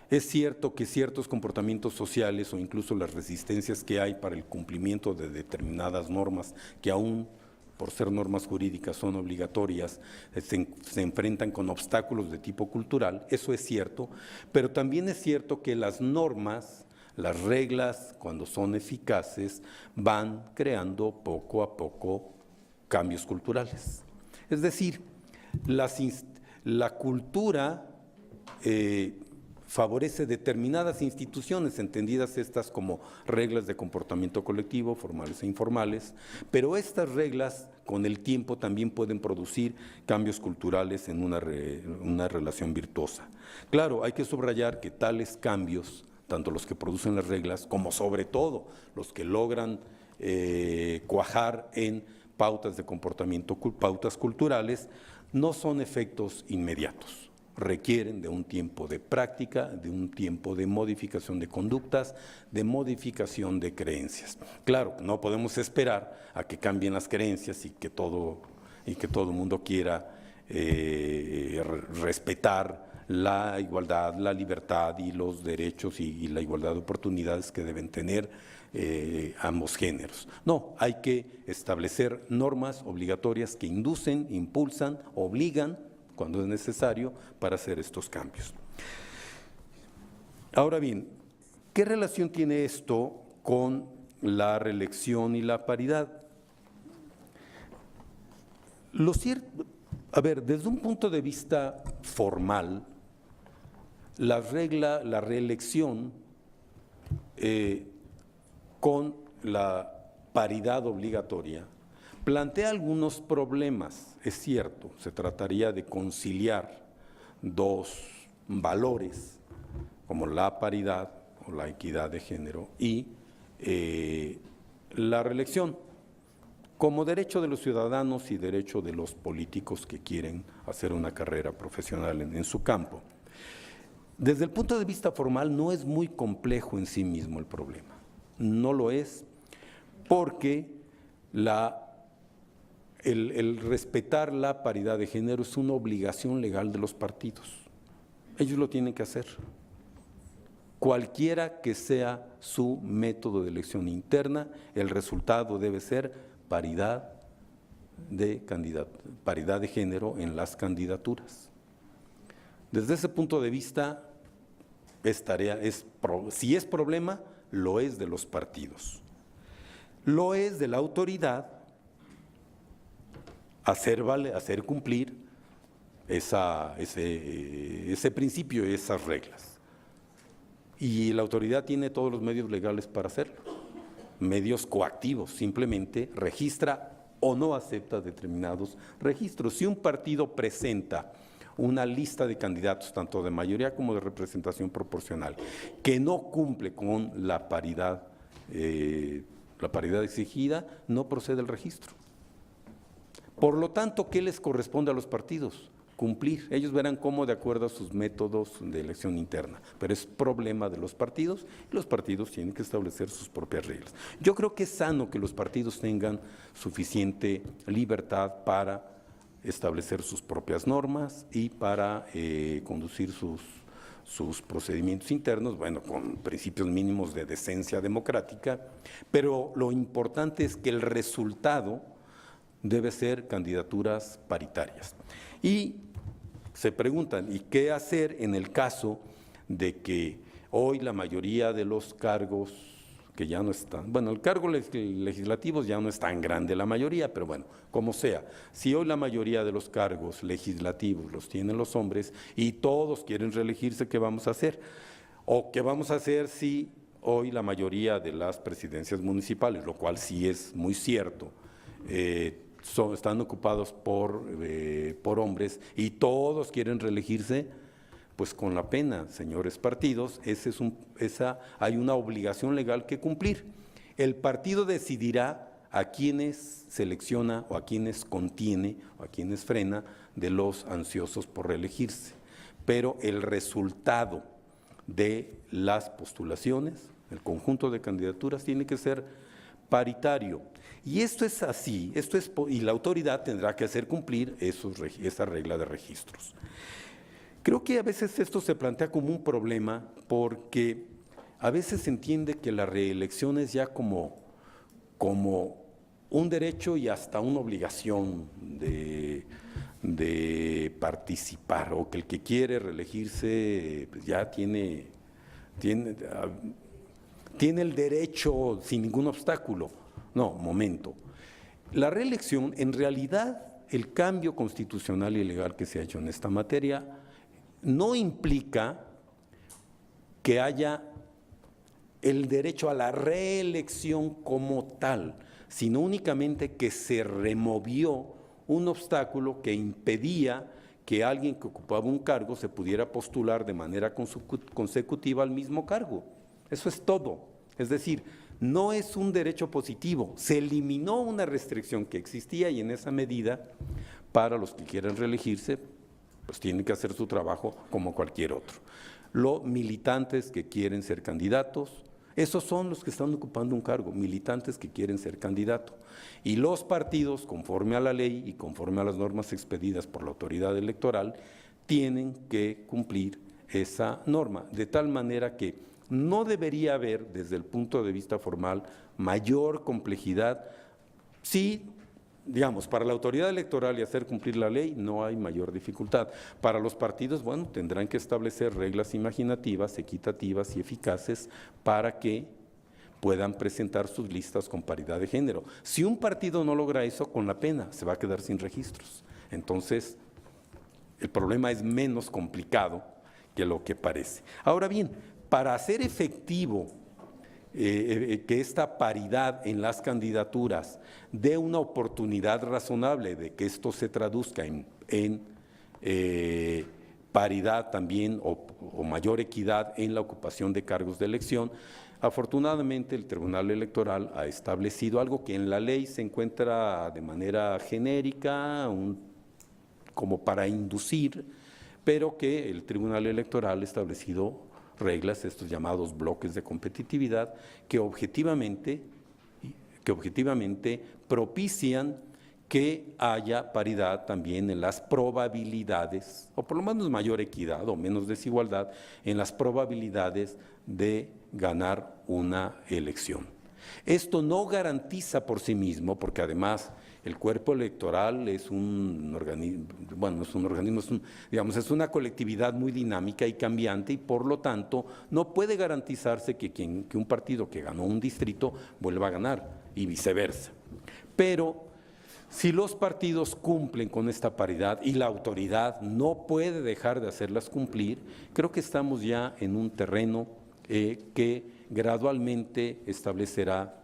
Es cierto que ciertos comportamientos sociales o incluso las resistencias que hay para el cumplimiento de determinadas normas que aún por ser normas jurídicas son obligatorias, se enfrentan con obstáculos de tipo cultural, eso es cierto, pero también es cierto que las normas, las reglas, cuando son eficaces, van creando poco a poco cambios culturales. Es decir, la cultura favorece determinadas instituciones, entendidas estas como reglas de comportamiento colectivo, formales e informales, pero estas reglas con el tiempo también pueden producir cambios culturales en una relación virtuosa. Claro, hay que subrayar que tales cambios, tanto los que producen las reglas como sobre todo los que logran cuajar en pautas de comportamiento, pautas culturales, no son efectos inmediatos. Requieren de un tiempo de práctica, de un tiempo de modificación de conductas, de modificación de creencias. Claro, no podemos esperar a que cambien las creencias y que todo el mundo quiera respetar la igualdad, la libertad y los derechos y la igualdad de oportunidades que deben tener ambos géneros. No, hay que establecer normas obligatorias que inducen, impulsan, obligan cuando es necesario para hacer estos cambios. Ahora bien, ¿qué relación tiene esto con la reelección y la paridad? Lo cierto, desde un punto de vista formal, la reelección con la paridad obligatoria plantea algunos problemas, es cierto, se trataría de conciliar dos valores como la paridad o la equidad de género y la reelección como derecho de los ciudadanos y derecho de los políticos que quieren hacer una carrera profesional en su campo. Desde el punto de vista formal no es muy complejo en sí mismo el problema, no lo es porque el respetar la paridad de género es una obligación legal de los partidos. Ellos lo tienen que hacer. Cualquiera que sea su método de elección interna, el resultado debe ser paridad de género en las candidaturas. Desde ese punto de vista, si es problema, lo es de los partidos. Lo es de la autoridad hacer cumplir ese principio y esas reglas. Y la autoridad tiene todos los medios legales para hacerlo. Medios coactivos, simplemente registra o no acepta determinados registros. Si un partido presenta una lista de candidatos, tanto de mayoría como de representación proporcional, que no cumple con la paridad exigida, no procede el registro. Por lo tanto, ¿qué les corresponde a los partidos? Cumplir. Ellos verán cómo de acuerdo a sus métodos de elección interna, pero es problema de los partidos y los partidos tienen que establecer sus propias reglas. Yo creo que es sano que los partidos tengan suficiente libertad para establecer sus propias normas y para conducir sus procedimientos internos, con principios mínimos de decencia democrática, pero lo importante es que el resultado debe ser candidaturas paritarias. Y se preguntan, ¿y qué hacer en el caso de que hoy la mayoría de los cargos que ya no están, bueno, el cargo legislativo ya no es tan grande la mayoría, pero bueno, como sea, si hoy la mayoría de los cargos legislativos los tienen los hombres y todos quieren reelegirse, ¿qué vamos a hacer? ¿O qué vamos a hacer si hoy la mayoría de las presidencias municipales, lo cual sí es muy cierto, están ocupados por hombres y todos quieren reelegirse? Pues con la pena, señores partidos, hay una obligación legal que cumplir. El partido decidirá a quienes selecciona o a quienes contiene o a quienes frena de los ansiosos por reelegirse. Pero el resultado de las postulaciones, el conjunto de candidaturas, tiene que ser paritario. Y esto es así, y la autoridad tendrá que hacer cumplir esa regla de registros. Creo que a veces esto se plantea como un problema porque a veces se entiende que la reelección es ya como un derecho y hasta una obligación de participar, o que el que quiere reelegirse pues ya tiene el derecho sin ningún obstáculo. No, momento. La reelección, en realidad, el cambio constitucional y legal que se ha hecho en esta materia no implica que haya el derecho a la reelección como tal, sino únicamente que se removió un obstáculo que impedía que alguien que ocupaba un cargo se pudiera postular de manera consecutiva al mismo cargo. Eso es todo. Es decir, no es un derecho positivo, se eliminó una restricción que existía y en esa medida, para los que quieran reelegirse, pues tienen que hacer su trabajo como cualquier otro. Los militantes que quieren ser candidatos, esos son los que están ocupando un cargo, militantes que quieren ser candidatos. Y los partidos, conforme a la ley y conforme a las normas expedidas por la autoridad electoral, tienen que cumplir esa norma, de tal manera que no debería haber, desde el punto de vista formal, mayor complejidad. Sí, digamos, para la autoridad electoral y hacer cumplir la ley no hay mayor dificultad. Para los partidos, bueno, tendrán que establecer reglas imaginativas, equitativas y eficaces para que puedan presentar sus listas con paridad de género. Si un partido no logra eso, con la pena se va a quedar sin registros. Entonces, el problema es menos complicado que lo que parece. Ahora bien, para hacer efectivo que esta paridad en las candidaturas dé una oportunidad razonable de que esto se traduzca en paridad también o mayor equidad en la ocupación de cargos de elección, afortunadamente el Tribunal Electoral ha establecido algo que en la ley se encuentra de manera genérica, como para inducir, pero que el Tribunal Electoral ha establecido reglas, estos llamados bloques de competitividad, que objetivamente propician que haya paridad también en las probabilidades, o por lo menos mayor equidad o menos desigualdad en las probabilidades de ganar una elección. Esto no garantiza por sí mismo, porque además el cuerpo electoral es un organismo, es una colectividad muy dinámica y cambiante, y por lo tanto no puede garantizarse que un partido que ganó un distrito vuelva a ganar y viceversa. Pero si los partidos cumplen con esta paridad y la autoridad no puede dejar de hacerlas cumplir, creo que estamos ya en un terreno que gradualmente establecerá,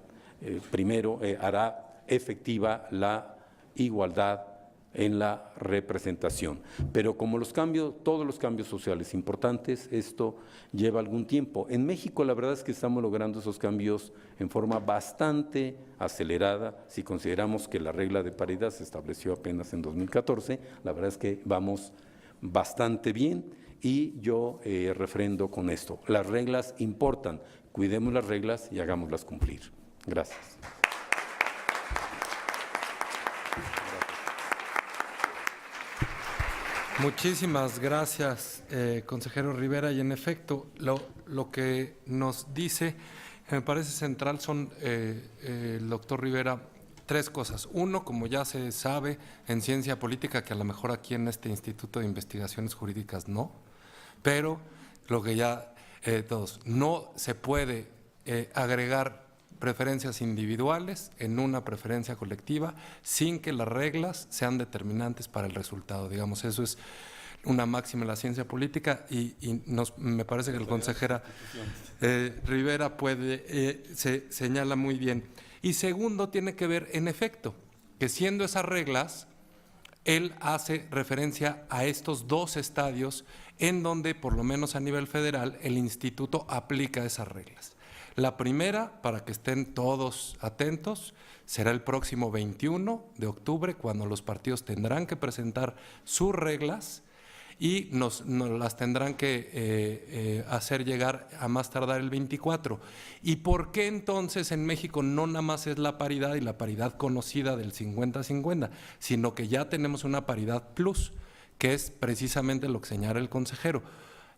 hará efectiva la igualdad en la representación. Pero como todos los cambios sociales importantes, esto lleva algún tiempo. En México la verdad es que estamos logrando esos cambios en forma bastante acelerada. Si consideramos que la regla de paridad se estableció apenas en 2014, la verdad es que vamos bastante bien y yo refrendo con esto. Las reglas importan, cuidemos las reglas y hagámoslas cumplir. Gracias. Muchísimas gracias, consejero Rivera. Y en efecto, lo que nos dice, me parece central, el doctor Rivera tres cosas. Uno, como ya se sabe en ciencia política, que a lo mejor aquí en este Instituto de Investigaciones Jurídicas no, pero lo que ya todos, no se puede agregar preferencias individuales en una preferencia colectiva sin que las reglas sean determinantes para el resultado. Digamos, eso es una máxima en la ciencia política y me parece que el consejera Rivera se señala muy bien. Y segundo, tiene que ver, en efecto, que siendo esas reglas, él hace referencia a estos dos estadios en donde, por lo menos a nivel federal, el instituto aplica esas reglas. La primera, para que estén todos atentos, será el próximo 21 de octubre, cuando los partidos tendrán que presentar sus reglas y nos las tendrán que hacer llegar a más tardar el 24. ¿Y por qué entonces en México no nada más es la paridad y la paridad conocida del 50-50, sino que ya tenemos una paridad plus, que es precisamente lo que señala el consejero?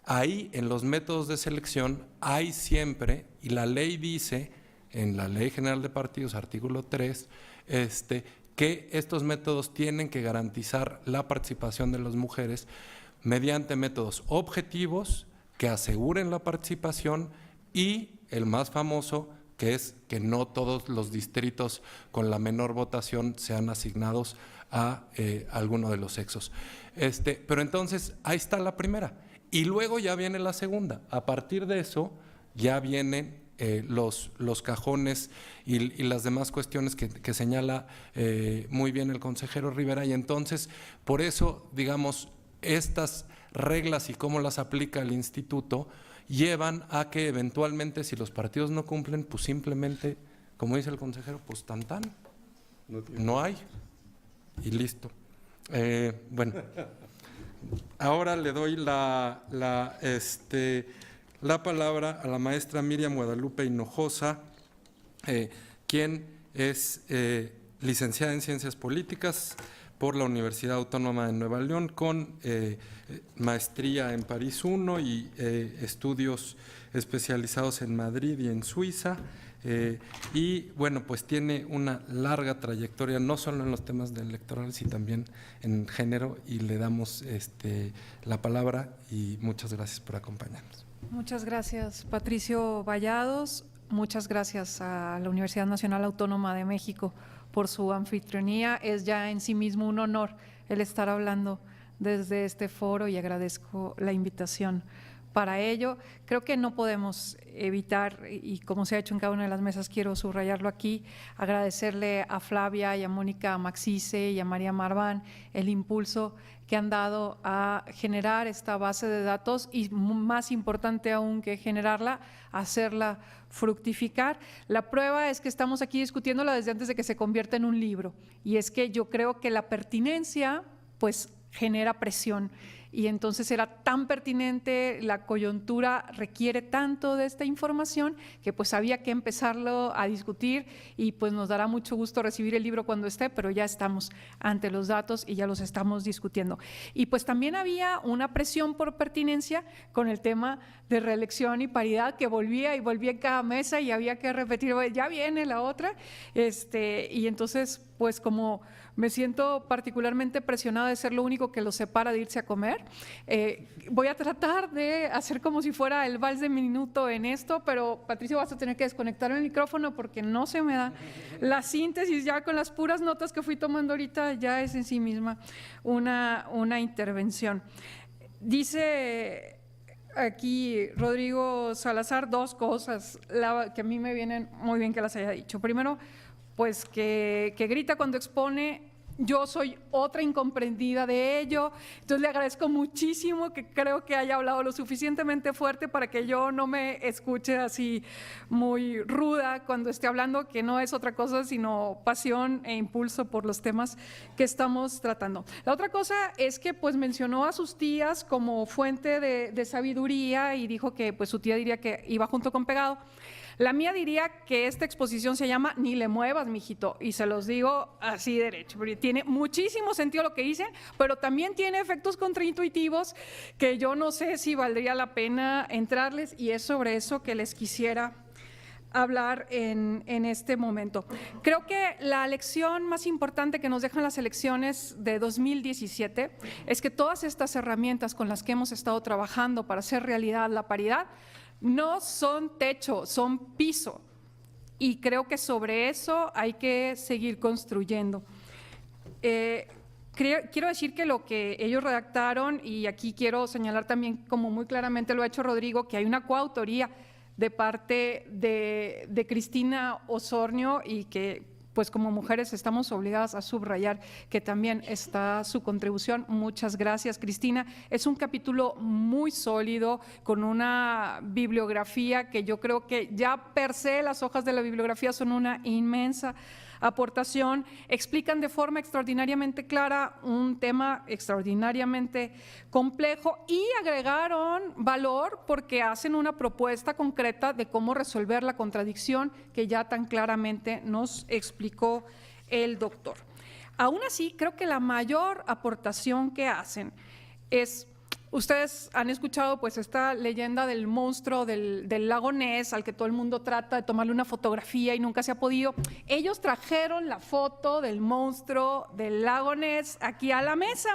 Ahí, en los métodos de selección, hay siempre, y la ley dice, en la Ley General de Partidos, artículo 3, que estos métodos tienen que garantizar la participación de las mujeres mediante métodos objetivos que aseguren la participación y el más famoso, que es que no todos los distritos con la menor votación sean asignados a alguno de los sexos. Pero entonces, ahí está la primera. Y luego ya viene la segunda. A partir de eso ya vienen los cajones y las demás cuestiones que señala muy bien el consejero Rivera. Y entonces, por eso, digamos, estas reglas y cómo las aplica el instituto llevan a que eventualmente, si los partidos no cumplen, pues simplemente, como dice el consejero, pues tan, no hay y listo. Bueno. Ahora le doy la palabra a la maestra Miriam Guadalupe Hinojosa, quien es licenciada en Ciencias Políticas por la Universidad Autónoma de Nuevo León, con maestría en París I y estudios especializados en Madrid y en Suiza. Y bueno, pues tiene una larga trayectoria, no solo en los temas de electorales, sino también en género, y le damos la palabra y muchas gracias por acompañarnos. Muchas gracias, Patricio Vallados. Muchas gracias a la Universidad Nacional Autónoma de México por su anfitrionía. Es ya en sí mismo un honor el estar hablando desde este foro y agradezco la invitación. Para ello, creo que no podemos evitar, y como se ha hecho en cada una de las mesas, quiero subrayarlo aquí, agradecerle a Flavia y a Mónica Maxice y a María Marván el impulso que han dado a generar esta base de datos y, más importante aún que generarla, hacerla fructificar. La prueba es que estamos aquí discutiéndola desde antes de que se convierta en un libro, y es que yo creo que la pertinencia pues genera presión. Y entonces era tan pertinente, la coyuntura requiere tanto de esta información que pues había que empezarlo a discutir, y pues nos dará mucho gusto recibir el libro cuando esté, pero ya estamos ante los datos y ya los estamos discutiendo. Y pues también había una presión por pertinencia con el tema de reelección y paridad, que volvía y volvía en cada mesa y había que repetir, ya viene la otra, y entonces pues como me siento particularmente presionada de ser lo único que los separa de irse a comer, voy a tratar de hacer como si fuera el vals de minuto en esto, pero Patricio, vas a tener que desconectar el micrófono porque no se me da la síntesis. Ya con las puras notas que fui tomando ahorita ya es en sí misma una intervención. Dice aquí Rodrigo Salazar dos cosas que a mí me vienen muy bien que las haya dicho. Primero, pues que grita cuando expone. Yo soy otra incomprendida de ello, entonces le agradezco muchísimo que creo que haya hablado lo suficientemente fuerte para que yo no me escuche así muy ruda cuando esté hablando, que no es otra cosa sino pasión e impulso por los temas que estamos tratando. La otra cosa es que pues mencionó a sus tías como fuente de sabiduría y dijo que pues su tía diría que iba junto con pegado. La mía diría que esta exposición se llama Ni le muevas, mijito, y se los digo así derecho, porque tiene muchísimo sentido lo que dicen, pero también tiene efectos contraintuitivos que yo no sé si valdría la pena entrarles, y es sobre eso que les quisiera hablar en este momento. Creo que la lección más importante que nos dejan las elecciones de 2017 es que todas estas herramientas con las que hemos estado trabajando para hacer realidad la paridad no son techo, son piso. Y creo que sobre eso hay que seguir construyendo. Quiero decir que lo que ellos redactaron, y aquí quiero señalar también, como muy claramente lo ha hecho Rodrigo, que hay una coautoría de parte de Cristina Osornio y que pues como mujeres estamos obligadas a subrayar que también está su contribución. Muchas gracias, Cristina. Es un capítulo muy sólido, con una bibliografía que yo creo que ya per se las hojas de la bibliografía son una inmensa aportación, explican de forma extraordinariamente clara un tema extraordinariamente complejo y agregaron valor porque hacen una propuesta concreta de cómo resolver la contradicción que ya tan claramente nos explicó el doctor. Aún así, creo que la mayor aportación que hacen es… Ustedes han escuchado pues esta leyenda del monstruo del lago Ness, al que todo el mundo trata de tomarle una fotografía y nunca se ha podido. Ellos trajeron la foto del monstruo del lago Ness aquí a la mesa,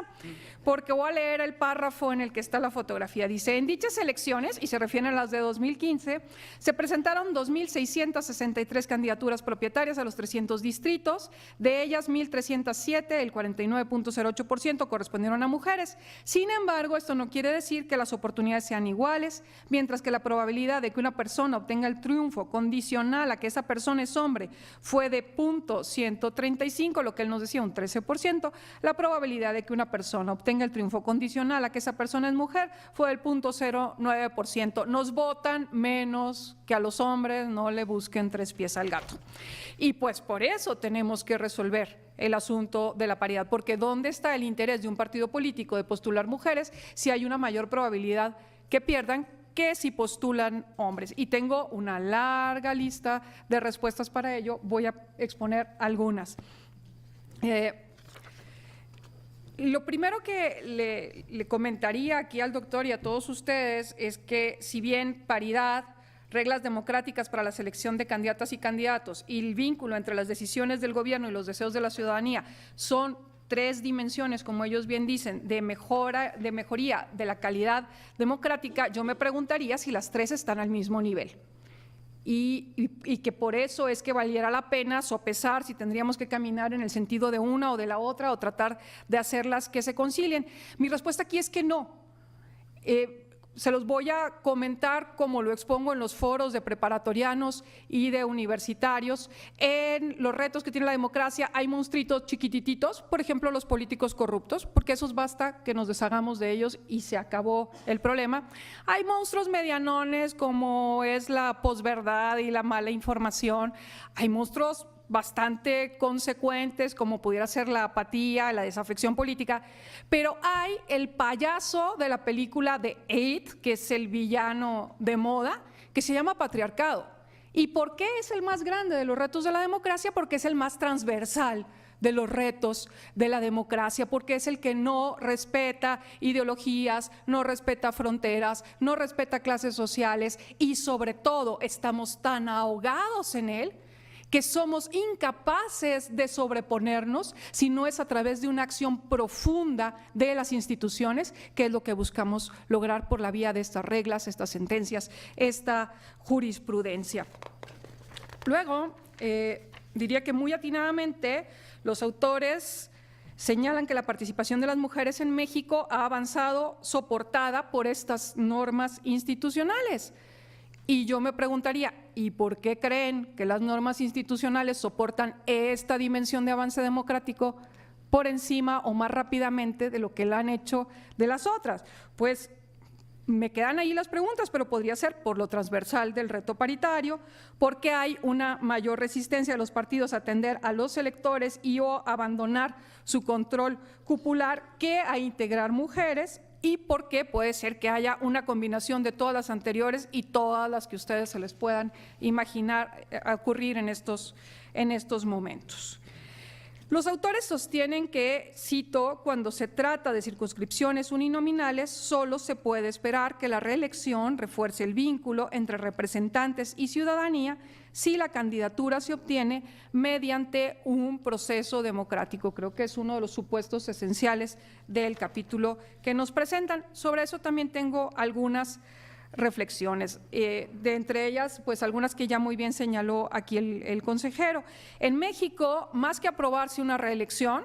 porque voy a leer el párrafo en el que está la fotografía. Dice, en dichas elecciones, y se refieren a las de 2015, se presentaron 2.663 candidaturas propietarias a los 300 distritos, de ellas 1.307, el 49.08% correspondieron a mujeres. Sin embargo, esto no quiere decir que las oportunidades sean iguales, mientras que la probabilidad de que una persona obtenga el triunfo condicional a que esa persona es hombre fue de 0.135, lo que él nos decía, un 13%, la probabilidad de que una persona obtenga el triunfo condicional a que esa persona es mujer fue del 0.09%. Nos votan menos que a los hombres, no le busquen tres pies al gato. Y pues por eso tenemos que resolver el asunto de la paridad, porque ¿dónde está el interés de un partido político de postular mujeres si hay una mayor probabilidad que pierdan que si postulan hombres? Y tengo una larga lista de respuestas para ello, voy a exponer algunas. Lo primero que le comentaría aquí al doctor y a todos ustedes es que si bien paridad, reglas democráticas para la selección de candidatas y candidatos y el vínculo entre las decisiones del gobierno y los deseos de la ciudadanía son tres dimensiones, como ellos bien dicen, de mejoría de la calidad democrática, yo me preguntaría si las tres están al mismo nivel. Y que por eso es que valiera la pena sopesar si tendríamos que caminar en el sentido de una o de la otra o tratar de hacerlas que se concilien. Mi respuesta aquí es que no. Se los voy a comentar como lo expongo en los foros de preparatorianos y de universitarios. En los retos que tiene la democracia hay monstruitos chiquitititos, por ejemplo, los políticos corruptos, porque esos basta que nos deshagamos de ellos y se acabó el problema. Hay monstruos medianones como es la posverdad y la mala información. Hay monstruos bastante consecuentes, como pudiera ser la apatía, la desafección política, pero hay el payaso de la película de It, que es el villano de moda, que se llama patriarcado. ¿Y por qué es el más grande de los retos de la democracia? Porque es el más transversal de los retos de la democracia, porque es el que no respeta ideologías, no respeta fronteras, no respeta clases sociales y sobre todo estamos tan ahogados en él que somos incapaces de sobreponernos si no es a través de una acción profunda de las instituciones, que es lo que buscamos lograr por la vía de estas reglas, estas sentencias, esta jurisprudencia. Luego, diría que muy atinadamente los autores señalan que la participación de las mujeres en México ha avanzado soportada por estas normas institucionales. Y yo me preguntaría, ¿y por qué creen que las normas institucionales soportan esta dimensión de avance democrático por encima o más rápidamente de lo que la han hecho de las otras? Pues me quedan ahí las preguntas, pero podría ser por lo transversal del reto paritario, porque hay una mayor resistencia de los partidos a atender a los electores y o abandonar su control cupular que a integrar mujeres, y por qué puede ser que haya una combinación de todas las anteriores y todas las que ustedes se les puedan imaginar ocurrir en estos momentos. Los autores sostienen que, cito, cuando se trata de circunscripciones uninominales, solo se puede esperar que la reelección refuerce el vínculo entre representantes y ciudadanía, si la candidatura se obtiene mediante un proceso democrático. Creo que es uno de los supuestos esenciales del capítulo que nos presentan. Sobre eso también tengo algunas reflexiones, de entre ellas, pues algunas que ya muy bien señaló aquí el consejero. En México, más que aprobarse una reelección,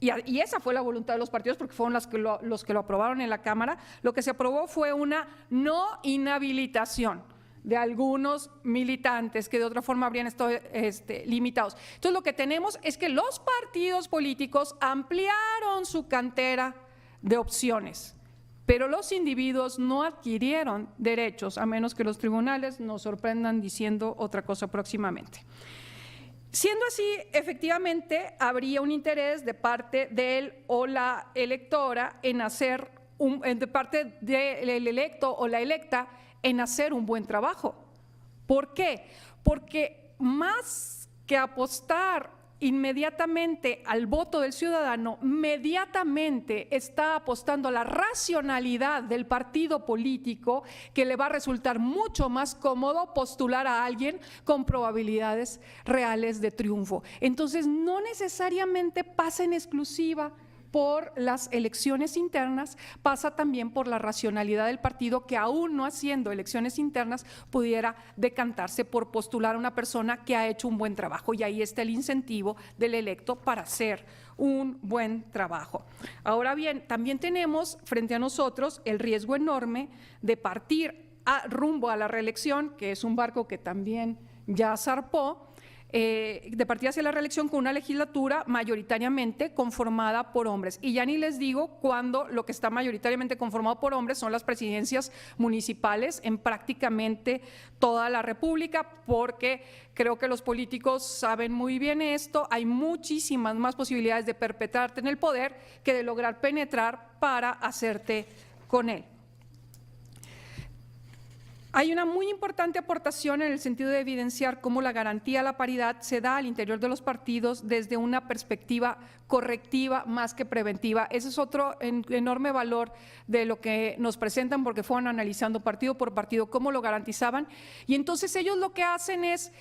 y esa fue la voluntad de los partidos porque fueron los que lo aprobaron en la Cámara, lo que se aprobó fue una no inhabilitación de algunos militantes que de otra forma habrían estado limitados. Entonces, lo que tenemos es que los partidos políticos ampliaron su cantera de opciones, pero los individuos no adquirieron derechos, a menos que los tribunales nos sorprendan diciendo otra cosa próximamente. Siendo así, efectivamente, habría un interés de parte del o la electora en hacer, de parte del electo o la electa, en hacer un buen trabajo. ¿Por qué? Porque más que apostar inmediatamente al voto del ciudadano, inmediatamente está apostando a la racionalidad del partido político, que le va a resultar mucho más cómodo postular a alguien con probabilidades reales de triunfo. Entonces, no necesariamente pasa en exclusiva por las elecciones internas, pasa también por la racionalidad del partido, que aún no haciendo elecciones internas pudiera decantarse por postular a una persona que ha hecho un buen trabajo, y ahí está el incentivo del electo para hacer un buen trabajo. Ahora bien, también tenemos frente a nosotros el riesgo enorme de partir rumbo a la reelección, que es un barco que también ya zarpó, de partir hacia la reelección con una legislatura mayoritariamente conformada por hombres. Y ya ni les digo cuando lo que está mayoritariamente conformado por hombres son las presidencias municipales en prácticamente toda la República, porque creo que los políticos saben muy bien esto. Hay muchísimas más posibilidades de perpetrarte en el poder que de lograr penetrar para hacerte con él. Hay una muy importante aportación en el sentido de evidenciar cómo la garantía a la paridad se da al interior de los partidos desde una perspectiva correctiva más que preventiva. Ese es otro enorme valor de lo que nos presentan, porque fueron analizando partido por partido cómo lo garantizaban, y entonces ellos lo que hacen es: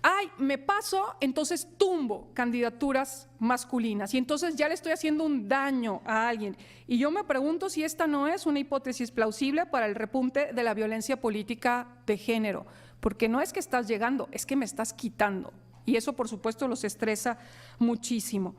ay, me paso, entonces tumbo candidaturas masculinas y entonces ya le estoy haciendo un daño a alguien. Y yo me pregunto si esta no es una hipótesis plausible para el repunte de la violencia política de género, porque no es que estás llegando, es que me estás quitando. Y eso, por supuesto, los estresa muchísimo.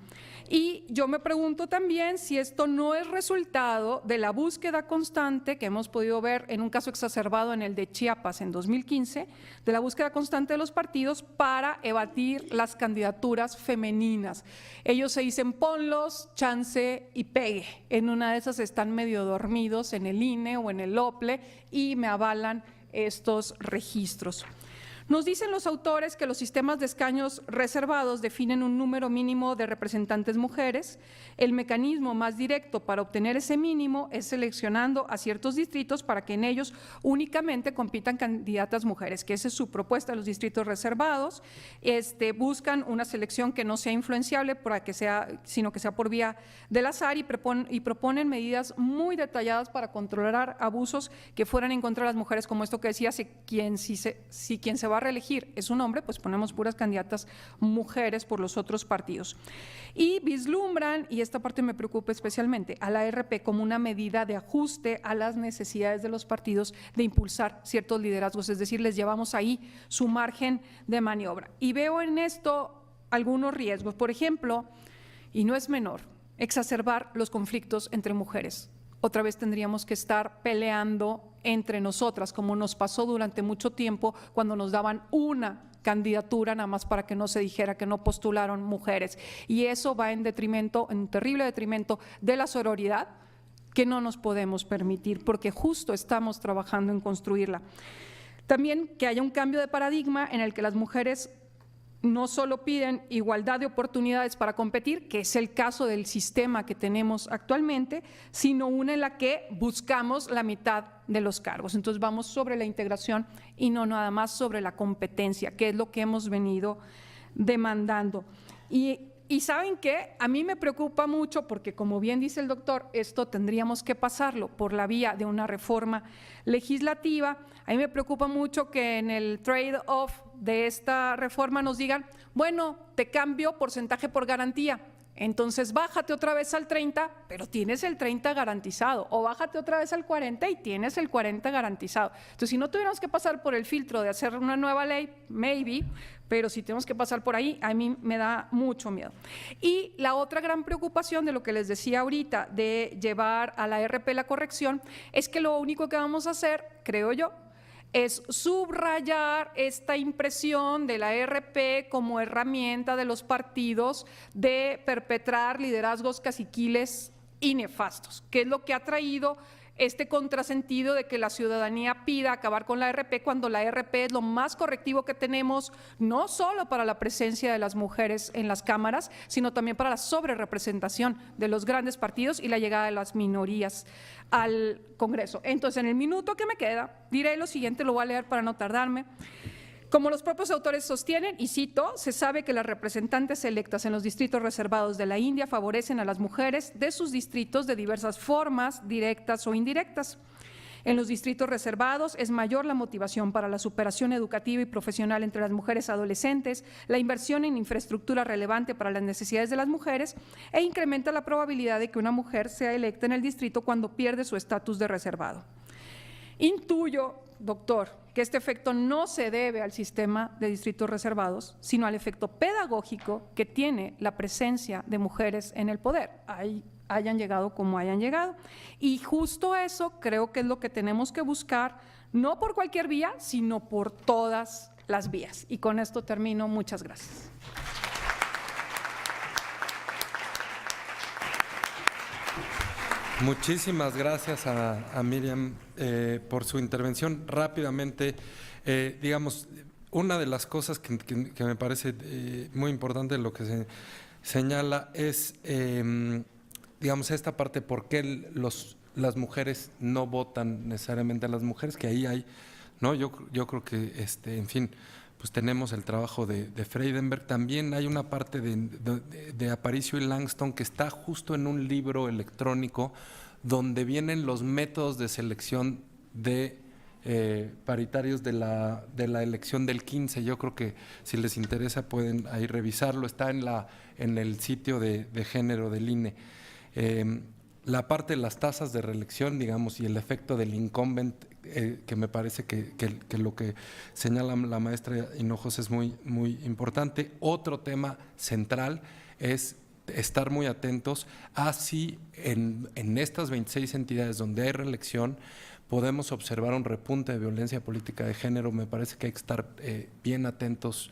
Y yo me pregunto también si esto no es resultado de la búsqueda constante que hemos podido ver en un caso exacerbado en el de Chiapas en 2015, de la búsqueda constante de los partidos para evadir las candidaturas femeninas. Ellos se dicen: ponlos, chance y pegue. En una de esas están medio dormidos en el INE o en el OPLE y me avalan estos registros. Nos dicen los autores que los sistemas de escaños reservados definen un número mínimo de representantes mujeres. El mecanismo más directo para obtener ese mínimo es seleccionando a ciertos distritos para que en ellos únicamente compitan candidatas mujeres, que esa es su propuesta de los distritos reservados. Buscan una selección que no sea influenciable para que sea, sino que sea por vía del azar, y proponen medidas muy detalladas para controlar abusos que fueran en contra de las mujeres, como esto que decía: si quien se va a reelegir es un hombre, pues ponemos puras candidatas mujeres por los otros partidos. Y vislumbran, y esta parte me preocupa especialmente, a la RP como una medida de ajuste a las necesidades de los partidos de impulsar ciertos liderazgos, es decir, les llevamos ahí su margen de maniobra. Y veo en esto algunos riesgos, por ejemplo, y no es menor, exacerbar los conflictos entre mujeres. Otra vez tendríamos que estar peleando entre nosotras, como nos pasó durante mucho tiempo cuando nos daban una candidatura nada más para que no se dijera que no postularon mujeres. Y eso va en terrible detrimento de la sororidad, que no nos podemos permitir, porque justo estamos trabajando en construirla. También que haya un cambio de paradigma en el que las mujeres no solo piden igualdad de oportunidades para competir, que es el caso del sistema que tenemos actualmente, sino una en la que buscamos la mitad de los cargos. Entonces vamos sobre la integración y no nada más sobre la competencia, que es lo que hemos venido demandando. Y Y ¿saben qué? A mí me preocupa mucho porque, como bien dice el doctor, esto tendríamos que pasarlo por la vía de una reforma legislativa. A mí me preocupa mucho que en el trade-off de esta reforma nos digan, bueno, te cambio porcentaje por garantía. Entonces bájate otra vez al 30, pero tienes el 30 garantizado, o bájate otra vez al 40 y tienes el 40 garantizado. Entonces, si no tuviéramos que pasar por el filtro de hacer una nueva ley, maybe, pero si tenemos que pasar por ahí, a mí me da mucho miedo. Y la otra gran preocupación de lo que les decía ahorita, de llevar a la RP la corrección, es que lo único que vamos a hacer, creo yo, es subrayar esta impresión de la RP como herramienta de los partidos de perpetrar liderazgos caciquiles y nefastos, que es lo que ha traído este contrasentido de que la ciudadanía pida acabar con la RP cuando la RP es lo más correctivo que tenemos, no solo para la presencia de las mujeres en las cámaras, sino también para la sobrerepresentación de los grandes partidos y la llegada de las minorías al Congreso. Entonces, en el minuto que me queda, diré lo siguiente, lo voy a leer para no tardarme. Como los propios autores sostienen, y cito, se sabe que las representantes electas en los distritos reservados de la India favorecen a las mujeres de sus distritos de diversas formas, directas o indirectas. En los distritos reservados es mayor la motivación para la superación educativa y profesional entre las mujeres adolescentes, la inversión en infraestructura relevante para las necesidades de las mujeres e incrementa la probabilidad de que una mujer sea electa en el distrito cuando pierde su estatus de reservado. Intuyo, doctor, que este efecto no se debe al sistema de distritos reservados, sino al efecto pedagógico que tiene la presencia de mujeres en el poder, hayan llegado como hayan llegado. Y justo eso creo que es lo que tenemos que buscar, no por cualquier vía, sino por todas las vías. Y con esto termino. Muchas gracias. Muchísimas gracias a Miriam por su intervención. Rápidamente, digamos, una de las cosas que me parece muy importante de lo que se señala es, digamos, esta parte, por qué las mujeres no votan necesariamente a las mujeres, que ahí hay, ¿no? Yo creo que, en fin, pues tenemos el trabajo de Freidenberg. También hay una parte de Aparicio y Langston que está justo en un libro electrónico donde vienen los métodos de selección de paritarios de la elección del 15. Yo creo que si les interesa pueden ahí revisarlo. Está en el sitio de género del INE. La parte de las tasas de reelección, digamos, y el efecto del incumbent, que me parece que lo que señala la maestra Hinojos es muy, muy importante. Otro tema central es estar muy atentos a si en estas 26 entidades donde hay reelección podemos observar un repunte de violencia política de género. Me parece que hay que estar bien atentos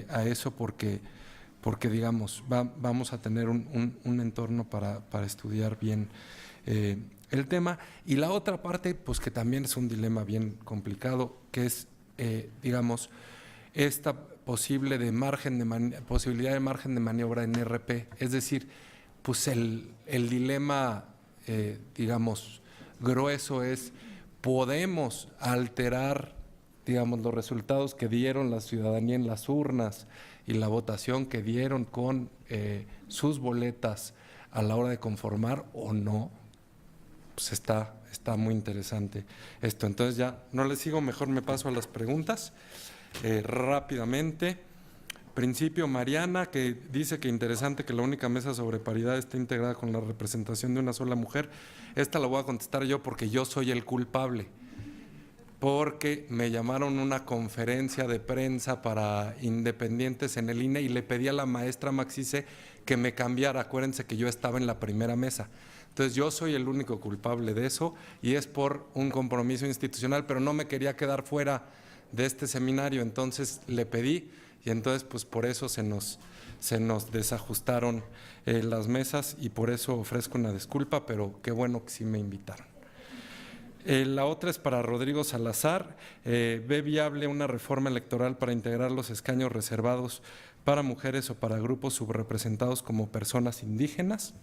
a eso porque digamos, vamos a tener un entorno para estudiar bien el tema. Y la otra parte, pues que también es un dilema bien complicado, que es, digamos, esta posibilidad de margen de maniobra en RP. Es decir, pues el dilema, digamos, grueso es, podemos alterar, digamos, los resultados que dieron la ciudadanía en las urnas y la votación que dieron con sus boletas a la hora de conformar o no. Pues está muy interesante esto. Entonces ya no les sigo, mejor me paso a las preguntas rápidamente. Principio Mariana, que dice que interesante que la única mesa sobre paridad esté integrada con la representación de una sola mujer. Esta la voy a contestar yo porque yo soy el culpable. Porque me llamaron a una conferencia de prensa para independientes en el INE y le pedí a la maestra Maxice que me cambiara. Acuérdense que yo estaba en la primera mesa. Entonces yo soy el único culpable de eso y es por un compromiso institucional, pero no me quería quedar fuera de este seminario, entonces le pedí y entonces pues por eso se nos desajustaron las mesas y por eso ofrezco una disculpa, pero qué bueno que sí me invitaron. La otra es para Rodrigo Salazar. ¿Ve viable una reforma electoral para integrar los escaños reservados para mujeres o para grupos subrepresentados como personas indígenas?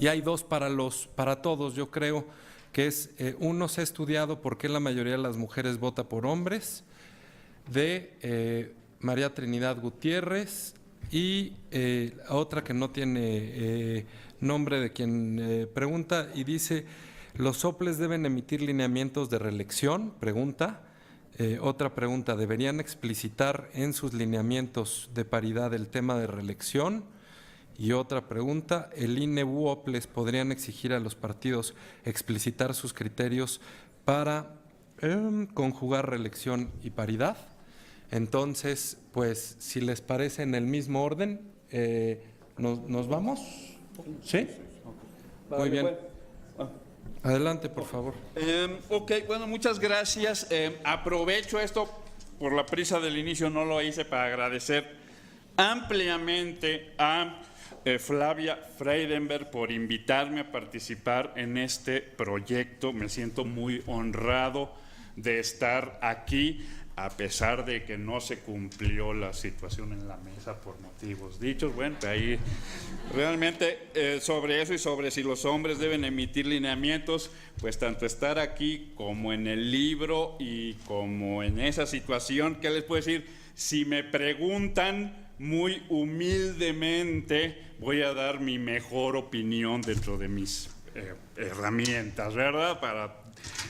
Y hay dos para todos, yo creo, que es, uno, se ha estudiado por qué la mayoría de las mujeres vota por hombres, de María Trinidad Gutiérrez, Y otra que no tiene nombre de quien pregunta y dice, ¿los soples deben emitir lineamientos de reelección? Pregunta. Otra pregunta, ¿deberían explicitar en sus lineamientos de paridad el tema de reelección? Y otra pregunta, ¿el INE u OPLES podrían exigir a los partidos explicitar sus criterios para conjugar reelección y paridad? Entonces, pues, si les parece en el mismo orden, ¿nos vamos? ¿Sí? Muy bien. Adelante, por favor. Ok, bueno, muchas gracias. Aprovecho esto, por la prisa del inicio no lo hice, para agradecer ampliamente a Flavia Freidenberg por invitarme a participar en este proyecto. Me siento muy honrado de estar aquí, a pesar de que no se cumplió la situación en la mesa por motivos dichos. Bueno, ahí realmente sobre eso y sobre si los hombres deben emitir lineamientos, pues tanto estar aquí como en el libro y como en esa situación, ¿qué les puedo decir? Si me preguntan, muy humildemente voy a dar mi mejor opinión dentro de mis herramientas, ¿verdad? Para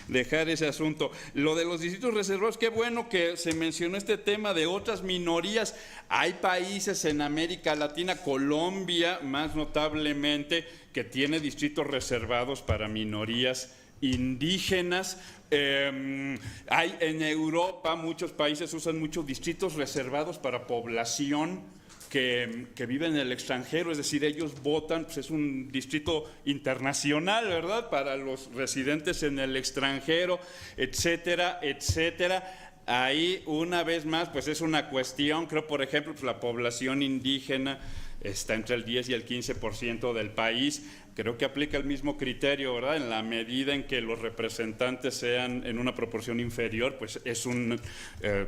dejar ese asunto. Lo de los distritos reservados, qué bueno que se mencionó este tema de otras minorías. Hay países en América Latina, Colombia más notablemente, que tiene distritos reservados para minorías indígenas. Hay en Europa, muchos países usan muchos distritos reservados para población que vive en el extranjero, es decir, ellos votan, pues es un distrito internacional, ¿verdad?, para los residentes en el extranjero, etcétera, etcétera. Ahí, una vez más, pues es una cuestión, creo, por ejemplo, pues la población indígena está entre el 10 y el 15% del país. Creo que aplica el mismo criterio, ¿verdad? En la medida en que los representantes sean en una proporción inferior, pues es un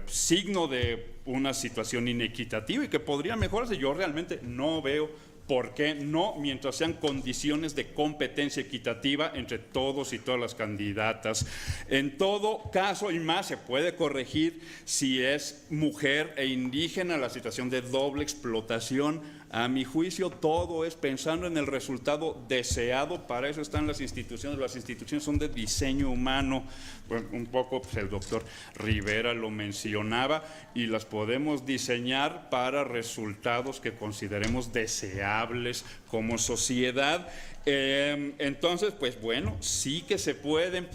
signo de una situación inequitativa y que podría mejorarse. Yo realmente no veo por qué no, mientras sean condiciones de competencia equitativa entre todos y todas las candidatas. En todo caso, y más, se puede corregir si es mujer e indígena, la situación de doble explotación. A mi juicio, todo es pensando en el resultado deseado. Para eso están las instituciones son de diseño humano. Bueno, un poco pues, el doctor Rivera lo mencionaba, y las podemos diseñar para resultados que consideremos deseables como sociedad. Entonces, pues bueno, sí que se puede.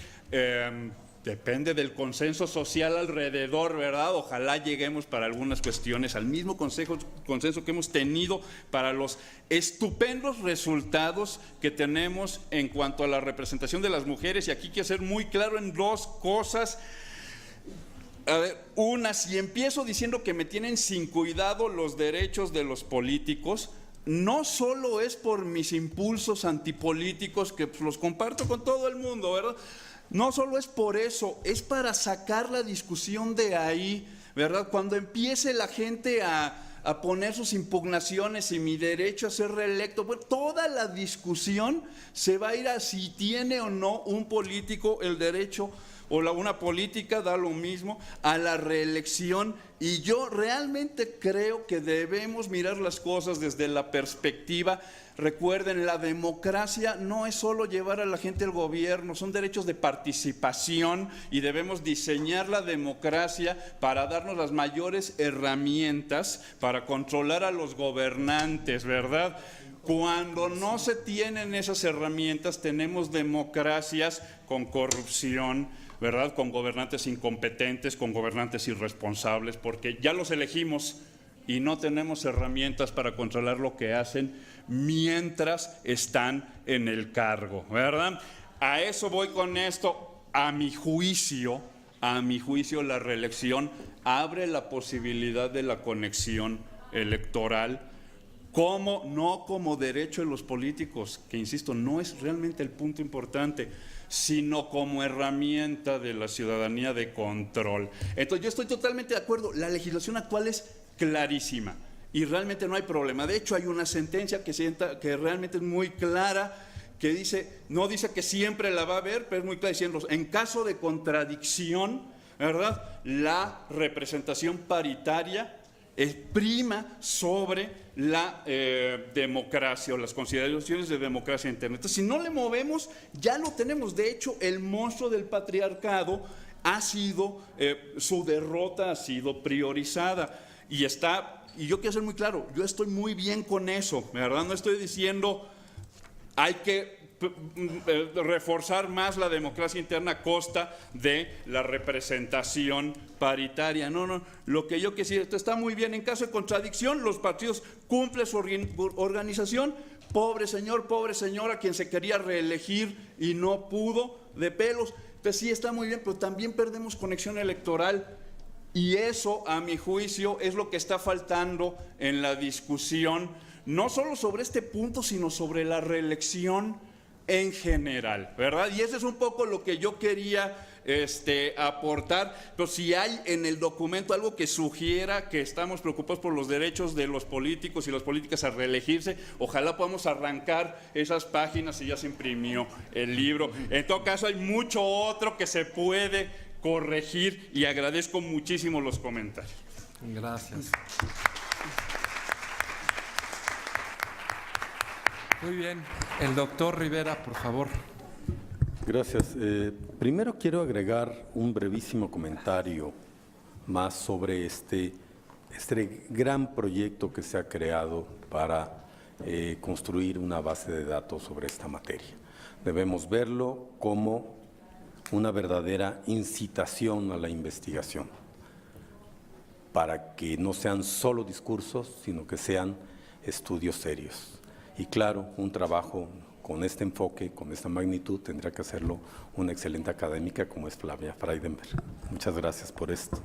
Depende del consenso social alrededor, ¿verdad? Ojalá lleguemos para algunas cuestiones al mismo consenso que hemos tenido para los estupendos resultados que tenemos en cuanto a la representación de las mujeres. Y aquí quiero ser muy claro en dos cosas. A ver, una, si empiezo diciendo que me tienen sin cuidado los derechos de los políticos, no solo es por mis impulsos antipolíticos, que pues, los comparto con todo el mundo, ¿verdad? No solo es por eso, es para sacar la discusión de ahí, ¿verdad? Cuando empiece la gente a poner sus impugnaciones y mi derecho a ser reelecto, bueno, toda la discusión se va a ir a si tiene o no un político el derecho o una política, da lo mismo, a la reelección. Y yo realmente creo que debemos mirar las cosas desde la perspectiva. Recuerden, la democracia no es solo llevar a la gente al gobierno, son derechos de participación, y debemos diseñar la democracia para darnos las mayores herramientas para controlar a los gobernantes, ¿verdad? Cuando no se tienen esas herramientas, tenemos democracias con corrupción, ¿verdad? Con gobernantes incompetentes, con gobernantes irresponsables, porque ya los elegimos y no tenemos herramientas para controlar lo que hacen mientras están en el cargo, ¿verdad? A eso voy con esto. A mi juicio, la reelección abre la posibilidad de la conexión electoral, no como derecho de los políticos, que insisto, no es realmente el punto importante, sino como herramienta de la ciudadanía de control. Entonces, yo estoy totalmente de acuerdo. La legislación actual es clarísima y realmente no hay problema. De hecho, hay una sentencia que realmente es muy clara, que no dice que siempre la va a haber, pero es muy clara diciendo, en caso de contradicción, ¿verdad?, la representación paritaria prima sobre la democracia o las consideraciones de democracia interna. Entonces, si no le movemos, ya lo tenemos. De hecho, el monstruo del patriarcado ha sido, su derrota ha sido priorizada y yo quiero ser muy claro, yo estoy muy bien con eso, ¿verdad? No estoy diciendo hay que reforzar más la democracia interna a costa de la representación paritaria. No, lo que yo quiero decir, esto está muy bien. En caso de contradicción, los partidos cumplen su organización. Pobre señor, pobre señora, quien se quería reelegir y no pudo, de pelos. Entonces sí está muy bien, pero también perdemos conexión electoral. Y eso, a mi juicio, es lo que está faltando en la discusión, no solo sobre este punto, sino sobre la reelección en general, ¿verdad? Y eso es un poco lo que yo quería aportar, pero si hay en el documento algo que sugiera que estamos preocupados por los derechos de los políticos y las políticas a reelegirse, ojalá podamos arrancar esas páginas y ya se imprimió el libro. En todo caso, hay mucho otro que se puede corregir y agradezco muchísimo los comentarios. Gracias. Muy bien. El doctor Rivera, por favor. Gracias. Primero quiero agregar un brevísimo comentario más sobre este gran proyecto que se ha creado para construir una base de datos sobre esta materia. Debemos verlo como una verdadera incitación a la investigación, para que no sean solo discursos, sino que sean estudios serios. Y claro, un trabajo con este enfoque, con esta magnitud, tendrá que hacerlo una excelente académica como es Flavia Freidenberg. Muchas gracias por esto.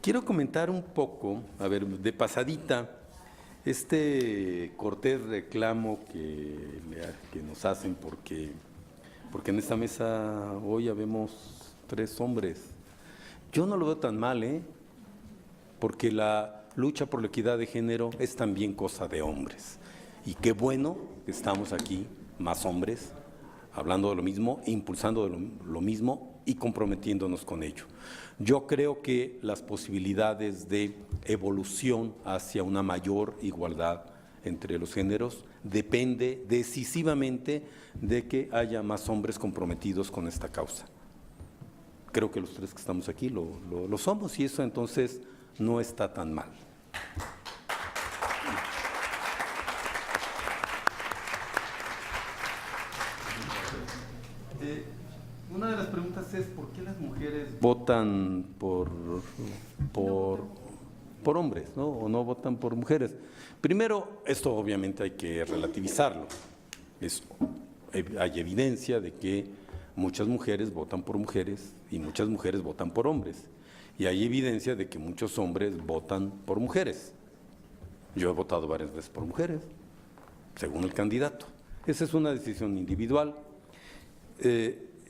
Quiero comentar un poco, a ver, de pasadita, este cortés reclamo que nos hacen porque en esta mesa hoy habemos 3 hombres. Yo no lo veo tan mal, porque la lucha por la equidad de género es también cosa de hombres. Y qué bueno que estamos aquí, más hombres, hablando de lo mismo, impulsando de lo mismo y comprometiéndonos con ello. Yo creo que las posibilidades de evolución hacia una mayor igualdad entre los géneros depende decisivamente de que haya más hombres comprometidos con esta causa. Creo que los 3 que estamos aquí lo somos y eso entonces no está tan mal. Una de las preguntas es ¿por qué las mujeres votan por hombres, ¿no? O no votan por mujeres? Primero, esto obviamente hay que relativizarlo. Hay evidencia de que muchas mujeres votan por mujeres y muchas mujeres votan por hombres. Y hay evidencia de que muchos hombres votan por mujeres. Yo he votado varias veces por mujeres, según el candidato. Esa es una decisión individual.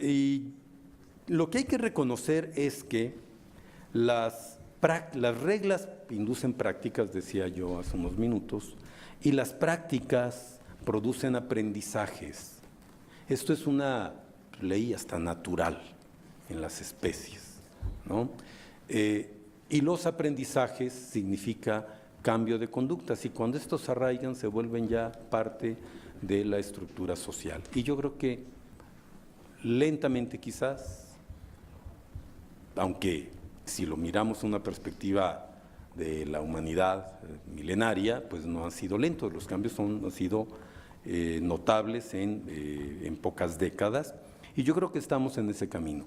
Y lo que hay que reconocer es que las reglas inducen prácticas, decía yo hace unos minutos, y las prácticas producen aprendizajes. Esto es una ley hasta natural en las especies, ¿no? Y los aprendizajes significa cambio de conductas y cuando estos se arraigan se vuelven ya parte de la estructura social. Y yo creo que lentamente quizás, aunque si lo miramos en una perspectiva de la humanidad milenaria, pues no han sido lentos, los cambios han sido notables en pocas décadas y yo creo que estamos en ese camino.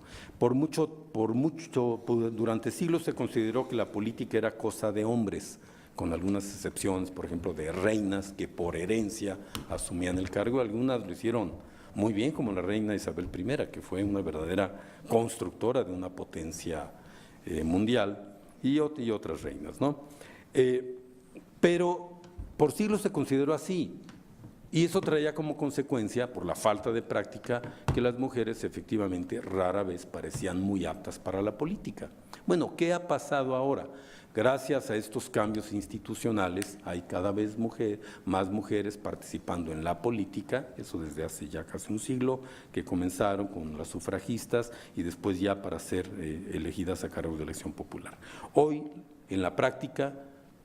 Durante siglos se consideró que la política era cosa de hombres, con algunas excepciones, por ejemplo, de reinas que por herencia asumían el cargo, algunas lo hicieron muy bien, como la reina Isabel I, que fue una verdadera constructora de una potencia mundial, y otras reinas, ¿no? Pero por siglos se consideró así, y eso traía como consecuencia, por la falta de práctica, que las mujeres efectivamente rara vez parecían muy aptas para la política. Bueno, ¿qué ha pasado ahora? Gracias a estos cambios institucionales hay cada vez más mujeres participando en la política, eso desde hace ya casi un siglo, que comenzaron con las sufragistas y después ya para ser elegidas a cargo de elección popular. Hoy en la práctica,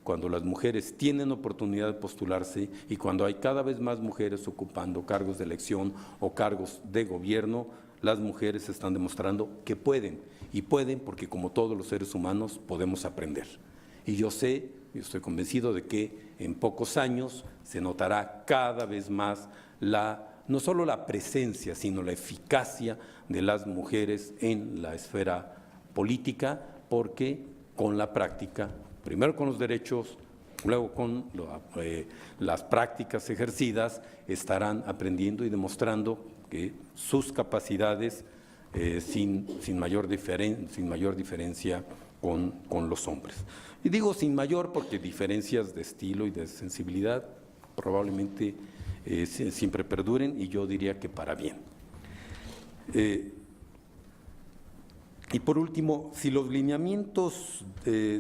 cuando las mujeres tienen oportunidad de postularse y cuando hay cada vez más mujeres ocupando cargos de elección o cargos de gobierno, las mujeres están demostrando que pueden, y pueden porque, como todos los seres humanos, podemos aprender. Y yo estoy convencido de que en pocos años se notará cada vez más no solo la presencia, sino la eficacia de las mujeres en la esfera política, porque con la práctica, primero con los derechos, luego con las prácticas ejercidas, estarán aprendiendo y demostrando que sus capacidades sin mayor diferencia con los hombres. Y digo sin mayor porque diferencias de estilo y de sensibilidad probablemente siempre perduren, y yo diría que para bien. Y por último, si los lineamientos,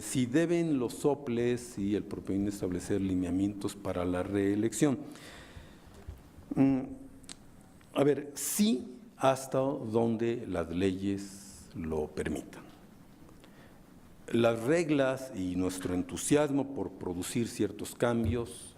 si deben los soples y el propio INE establecer lineamientos para la reelección. A ver, sí, hasta donde las leyes lo permitan. Las reglas y nuestro entusiasmo por producir ciertos cambios,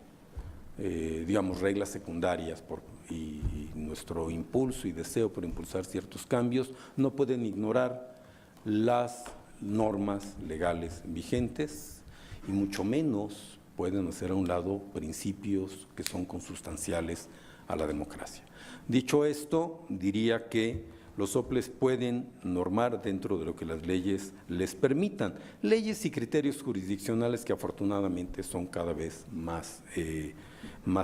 digamos reglas secundarias, y nuestro impulso y deseo por impulsar ciertos cambios, no pueden ignorar las normas legales vigentes, y mucho menos pueden hacer a un lado principios que son consustanciales a la democracia. Dicho esto, diría que los soples pueden normar dentro de lo que las leyes les permitan, leyes y criterios jurisdiccionales que afortunadamente son cada vez más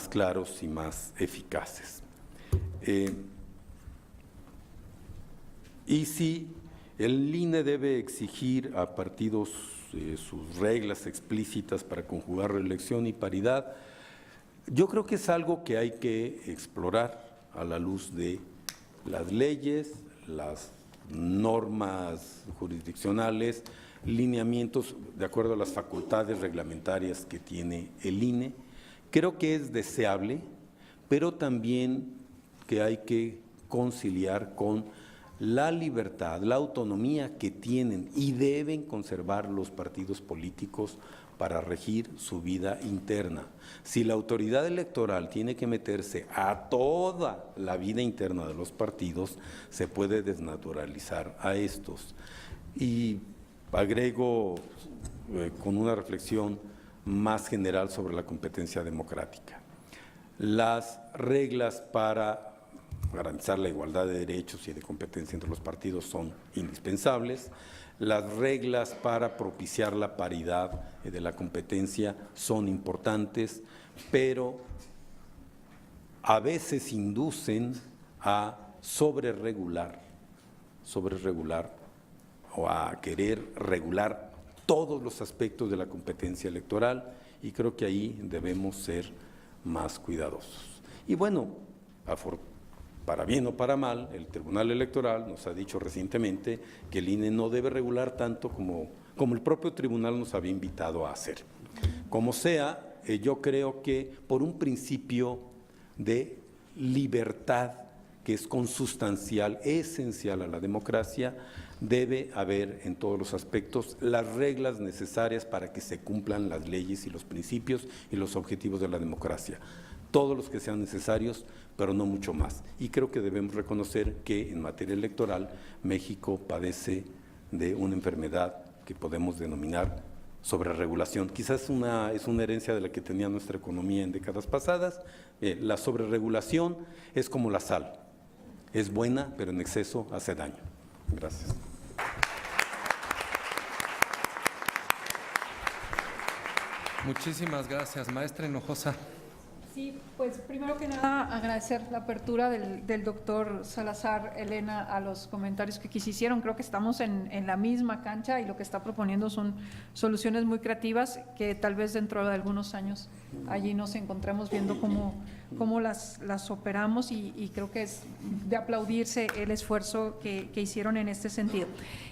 claros y más eficaces. Y si el INE debe exigir a partidos sus reglas explícitas para conjugar reelección y paridad, yo creo que es algo que hay que explorar a la luz de las leyes, las normas jurisdiccionales, lineamientos de acuerdo a las facultades reglamentarias que tiene el INE. Creo que es deseable, pero también que hay que conciliar con la libertad, la autonomía que tienen y deben conservar los partidos políticos para regir su vida interna. Si la autoridad electoral tiene que meterse a toda la vida interna de los partidos, se puede desnaturalizar a estos. Y agrego con una reflexión más general sobre la competencia democrática. Las reglas para garantizar la igualdad de derechos y de competencia entre los partidos son indispensables. Las reglas para propiciar la paridad de la competencia son importantes, pero a veces inducen a sobreregular o a querer regular todos los aspectos de la competencia electoral, y creo que ahí debemos ser más cuidadosos. Y bueno, para bien o para mal, el Tribunal Electoral nos ha dicho recientemente que el INE no debe regular tanto como el propio tribunal nos había invitado a hacer. Como sea, yo creo que por un principio de libertad que es consustancial, esencial a la democracia, debe haber en todos los aspectos las reglas necesarias para que se cumplan las leyes y los principios y los objetivos de la democracia. Todos los que sean necesarios, pero no mucho más. Y creo que debemos reconocer que en materia electoral México padece de una enfermedad que podemos denominar sobreregulación. Quizás es una herencia de la que tenía nuestra economía en décadas pasadas. La sobreregulación es como la sal. Es buena, pero en exceso hace daño. Gracias. Muchísimas gracias, maestra Hinojosa. Sí, pues primero que nada agradecer la apertura del doctor Salazar, Elena, a los comentarios que se hicieron. Creo que estamos en la misma cancha y lo que está proponiendo son soluciones muy creativas que tal vez dentro de algunos años allí nos encontremos viendo cómo las operamos, y creo que es de aplaudirse el esfuerzo que hicieron en este sentido.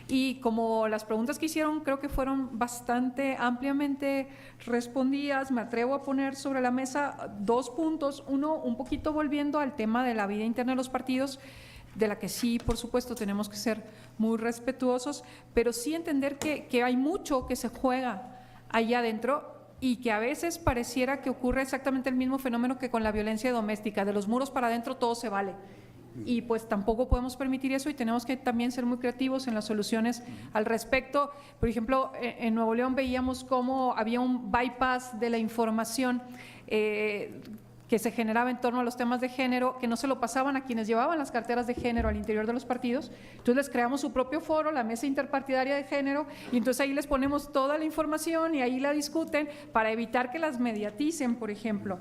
Y como las preguntas que hicieron creo que fueron bastante ampliamente respondidas, me atrevo a poner sobre la mesa 2 puntos. Uno, un poquito volviendo al tema de la vida interna de los partidos, de la que sí, por supuesto, tenemos que ser muy respetuosos, pero sí entender que hay mucho que se juega ahí adentro, y que a veces pareciera que ocurre exactamente el mismo fenómeno que con la violencia doméstica, de los muros para adentro todo se vale. Y pues tampoco podemos permitir eso y tenemos que también ser muy creativos en las soluciones al respecto. Por ejemplo, en Nuevo León veíamos cómo había un bypass de la información que se generaba en torno a los temas de género, que no se lo pasaban a quienes llevaban las carteras de género al interior de los partidos. Entonces les creamos su propio foro, la mesa interpartidaria de género, y entonces ahí les ponemos toda la información y ahí la discuten para evitar que las mediaticen, por ejemplo.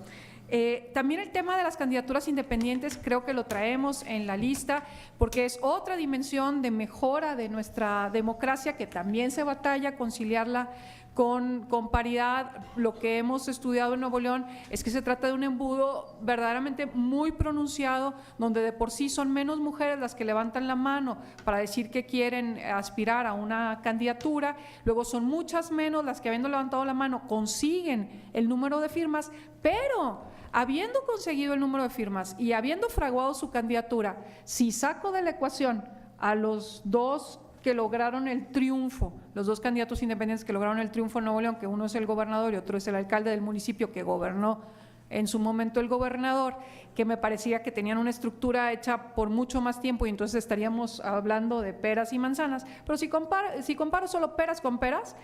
También el tema de las candidaturas independientes creo que lo traemos en la lista porque es otra dimensión de mejora de nuestra democracia que también se batalla conciliarla con paridad. Lo que hemos estudiado en Nuevo León es que se trata de un embudo verdaderamente muy pronunciado, donde de por sí son menos mujeres las que levantan la mano para decir que quieren aspirar a una candidatura, luego son muchas menos las que, habiendo levantado la mano, consiguen el número de firmas, pero habiendo conseguido el número de firmas y habiendo fraguado su candidatura, si saco de la ecuación a los dos que lograron el triunfo, los dos candidatos independientes que lograron el triunfo en Nuevo León, que uno es el gobernador y otro es el alcalde del municipio que gobernó en su momento el gobernador, que me parecía que tenían una estructura hecha por mucho más tiempo y entonces estaríamos hablando de peras y manzanas, pero si comparo solo peras con peras,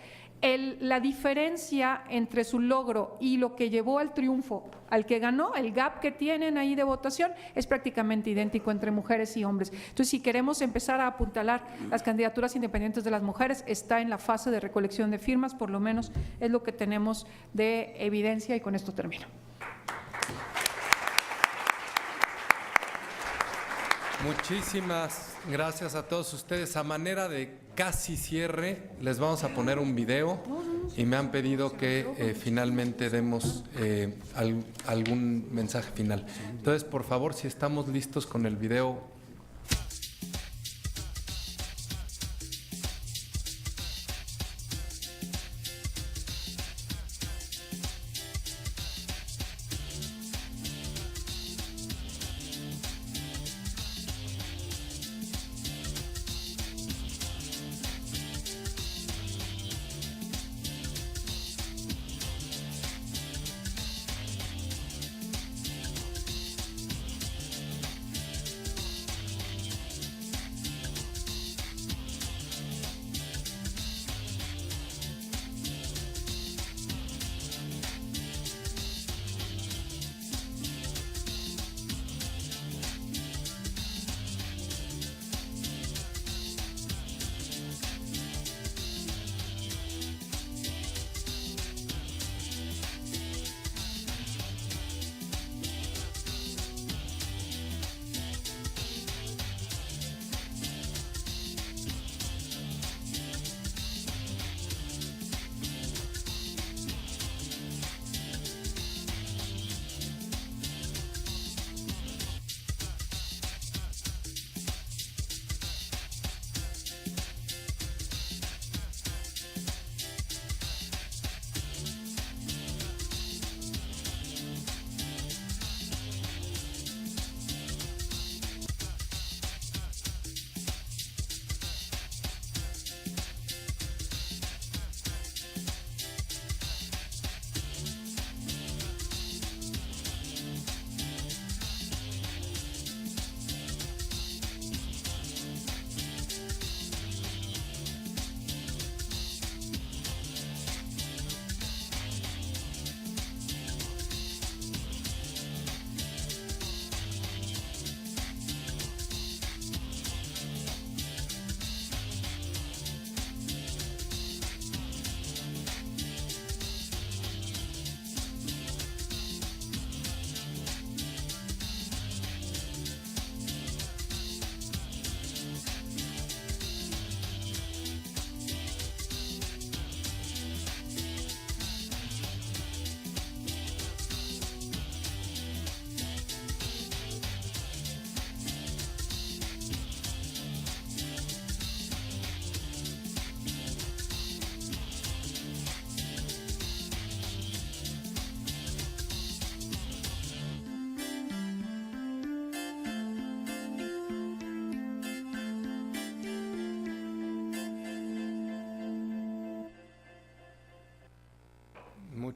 la diferencia entre su logro y lo que llevó al triunfo, al que ganó, el gap que tienen ahí de votación es prácticamente idéntico entre mujeres y hombres. Entonces, si queremos empezar a apuntalar las candidaturas independientes de las mujeres, está en la fase de recolección de firmas, por lo menos es lo que tenemos de evidencia, y con esto termino. Muchísimas gracias a todos ustedes. A manera de casi cierre, les vamos a poner un video y me han pedido que finalmente demos algún mensaje final. Entonces, por favor, si estamos listos con el video.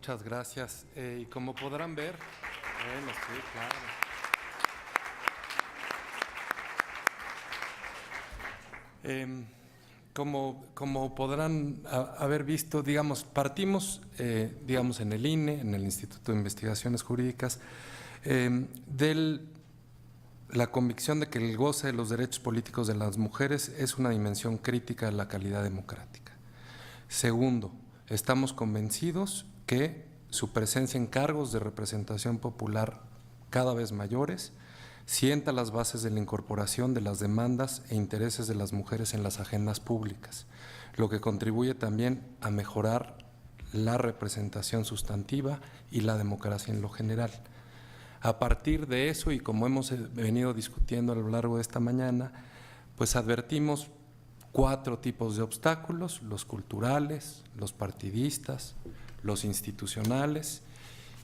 Muchas gracias. Y como podrán ver, bueno, sí, claro. Como podrán haber visto, digamos, partimos, digamos, en el INE, en el Instituto de Investigaciones Jurídicas, de la convicción de que el goce de los derechos políticos de las mujeres es una dimensión crítica de la calidad democrática. Segundo, estamos convencidos que su presencia en cargos de representación popular cada vez mayores sienta las bases de la incorporación de las demandas e intereses de las mujeres en las agendas públicas, lo que contribuye también a mejorar la representación sustantiva y la democracia en lo general. A partir de eso, y como hemos venido discutiendo a lo largo de esta mañana, pues advertimos 4 tipos de obstáculos: los culturales, los partidistas, los institucionales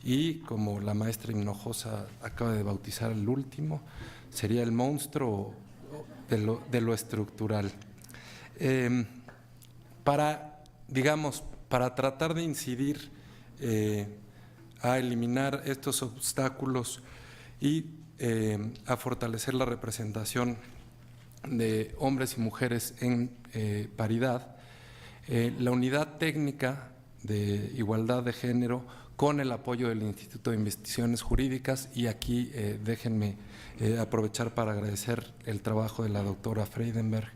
y, como la maestra Hinojosa acaba de bautizar el último, sería el monstruo de lo estructural. Para tratar de incidir a eliminar estos obstáculos y a fortalecer la representación de hombres y mujeres en paridad, la Unidad Técnica de Igualdad de Género, con el apoyo del Instituto de Investigaciones Jurídicas, y aquí déjenme aprovechar para agradecer el trabajo de la doctora Freidenberg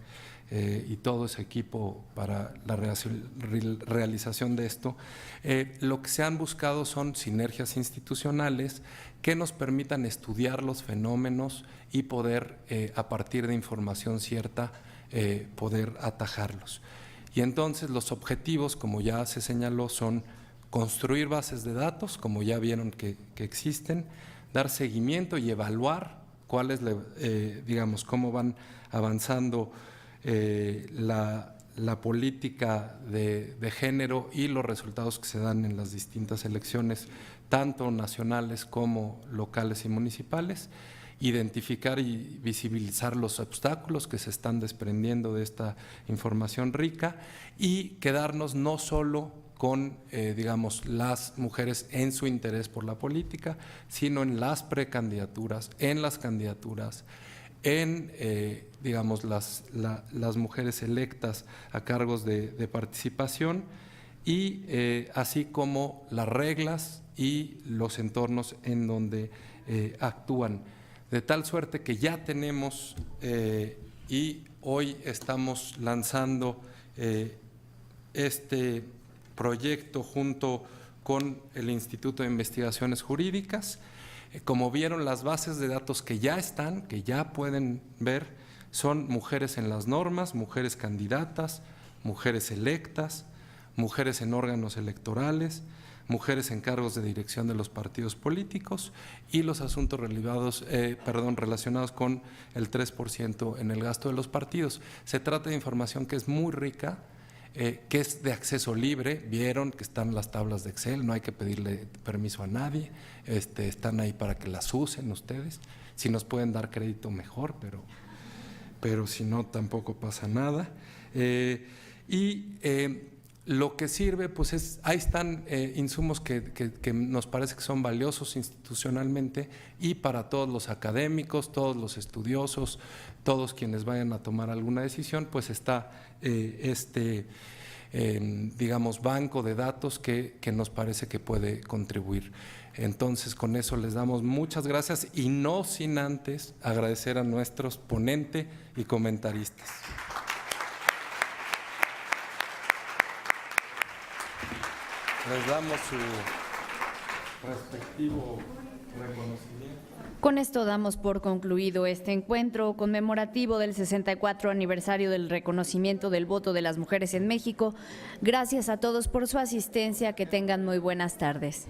y todo ese equipo para la realización de esto. Lo que se han buscado son sinergias institucionales que nos permitan estudiar los fenómenos y poder, a partir de información cierta, poder atajarlos. Y entonces los objetivos, como ya se señaló, son construir bases de datos, como ya vieron que existen, dar seguimiento y evaluar cuáles, cómo van avanzando la política de género y los resultados que se dan en las distintas elecciones, tanto nacionales como locales y municipales, identificar y visibilizar los obstáculos que se están desprendiendo de esta información rica y quedarnos no solo con, las mujeres en su interés por la política, sino en las precandidaturas, en las candidaturas, en, las mujeres electas a cargos de participación y así como las reglas y los entornos en donde actúan. De tal suerte que ya tenemos y hoy estamos lanzando este proyecto junto con el Instituto de Investigaciones Jurídicas. Como vieron, las bases de datos que ya están, que ya pueden ver, son mujeres en las normas, mujeres candidatas, mujeres electas, mujeres en órganos electorales, mujeres en cargos de dirección de los partidos políticos y los asuntos relacionados con el 3% en el gasto de los partidos. Se trata de información que es muy rica, que es de acceso libre. Vieron que están las tablas de Excel, no hay que pedirle permiso a nadie, están ahí para que las usen ustedes. Si nos pueden dar crédito mejor, pero si no tampoco pasa nada. Lo que sirve, pues ahí están insumos que nos parece que son valiosos institucionalmente y para todos los académicos, todos los estudiosos, todos quienes vayan a tomar alguna decisión, pues está banco de datos que nos parece que puede contribuir. Entonces, con eso les damos muchas gracias y no sin antes agradecer a nuestros ponentes y comentaristas. Les damos su respectivo reconocimiento. Con esto damos por concluido este encuentro conmemorativo del 64 aniversario del reconocimiento del voto de las mujeres en México. Gracias a todos por su asistencia. Que tengan muy buenas tardes.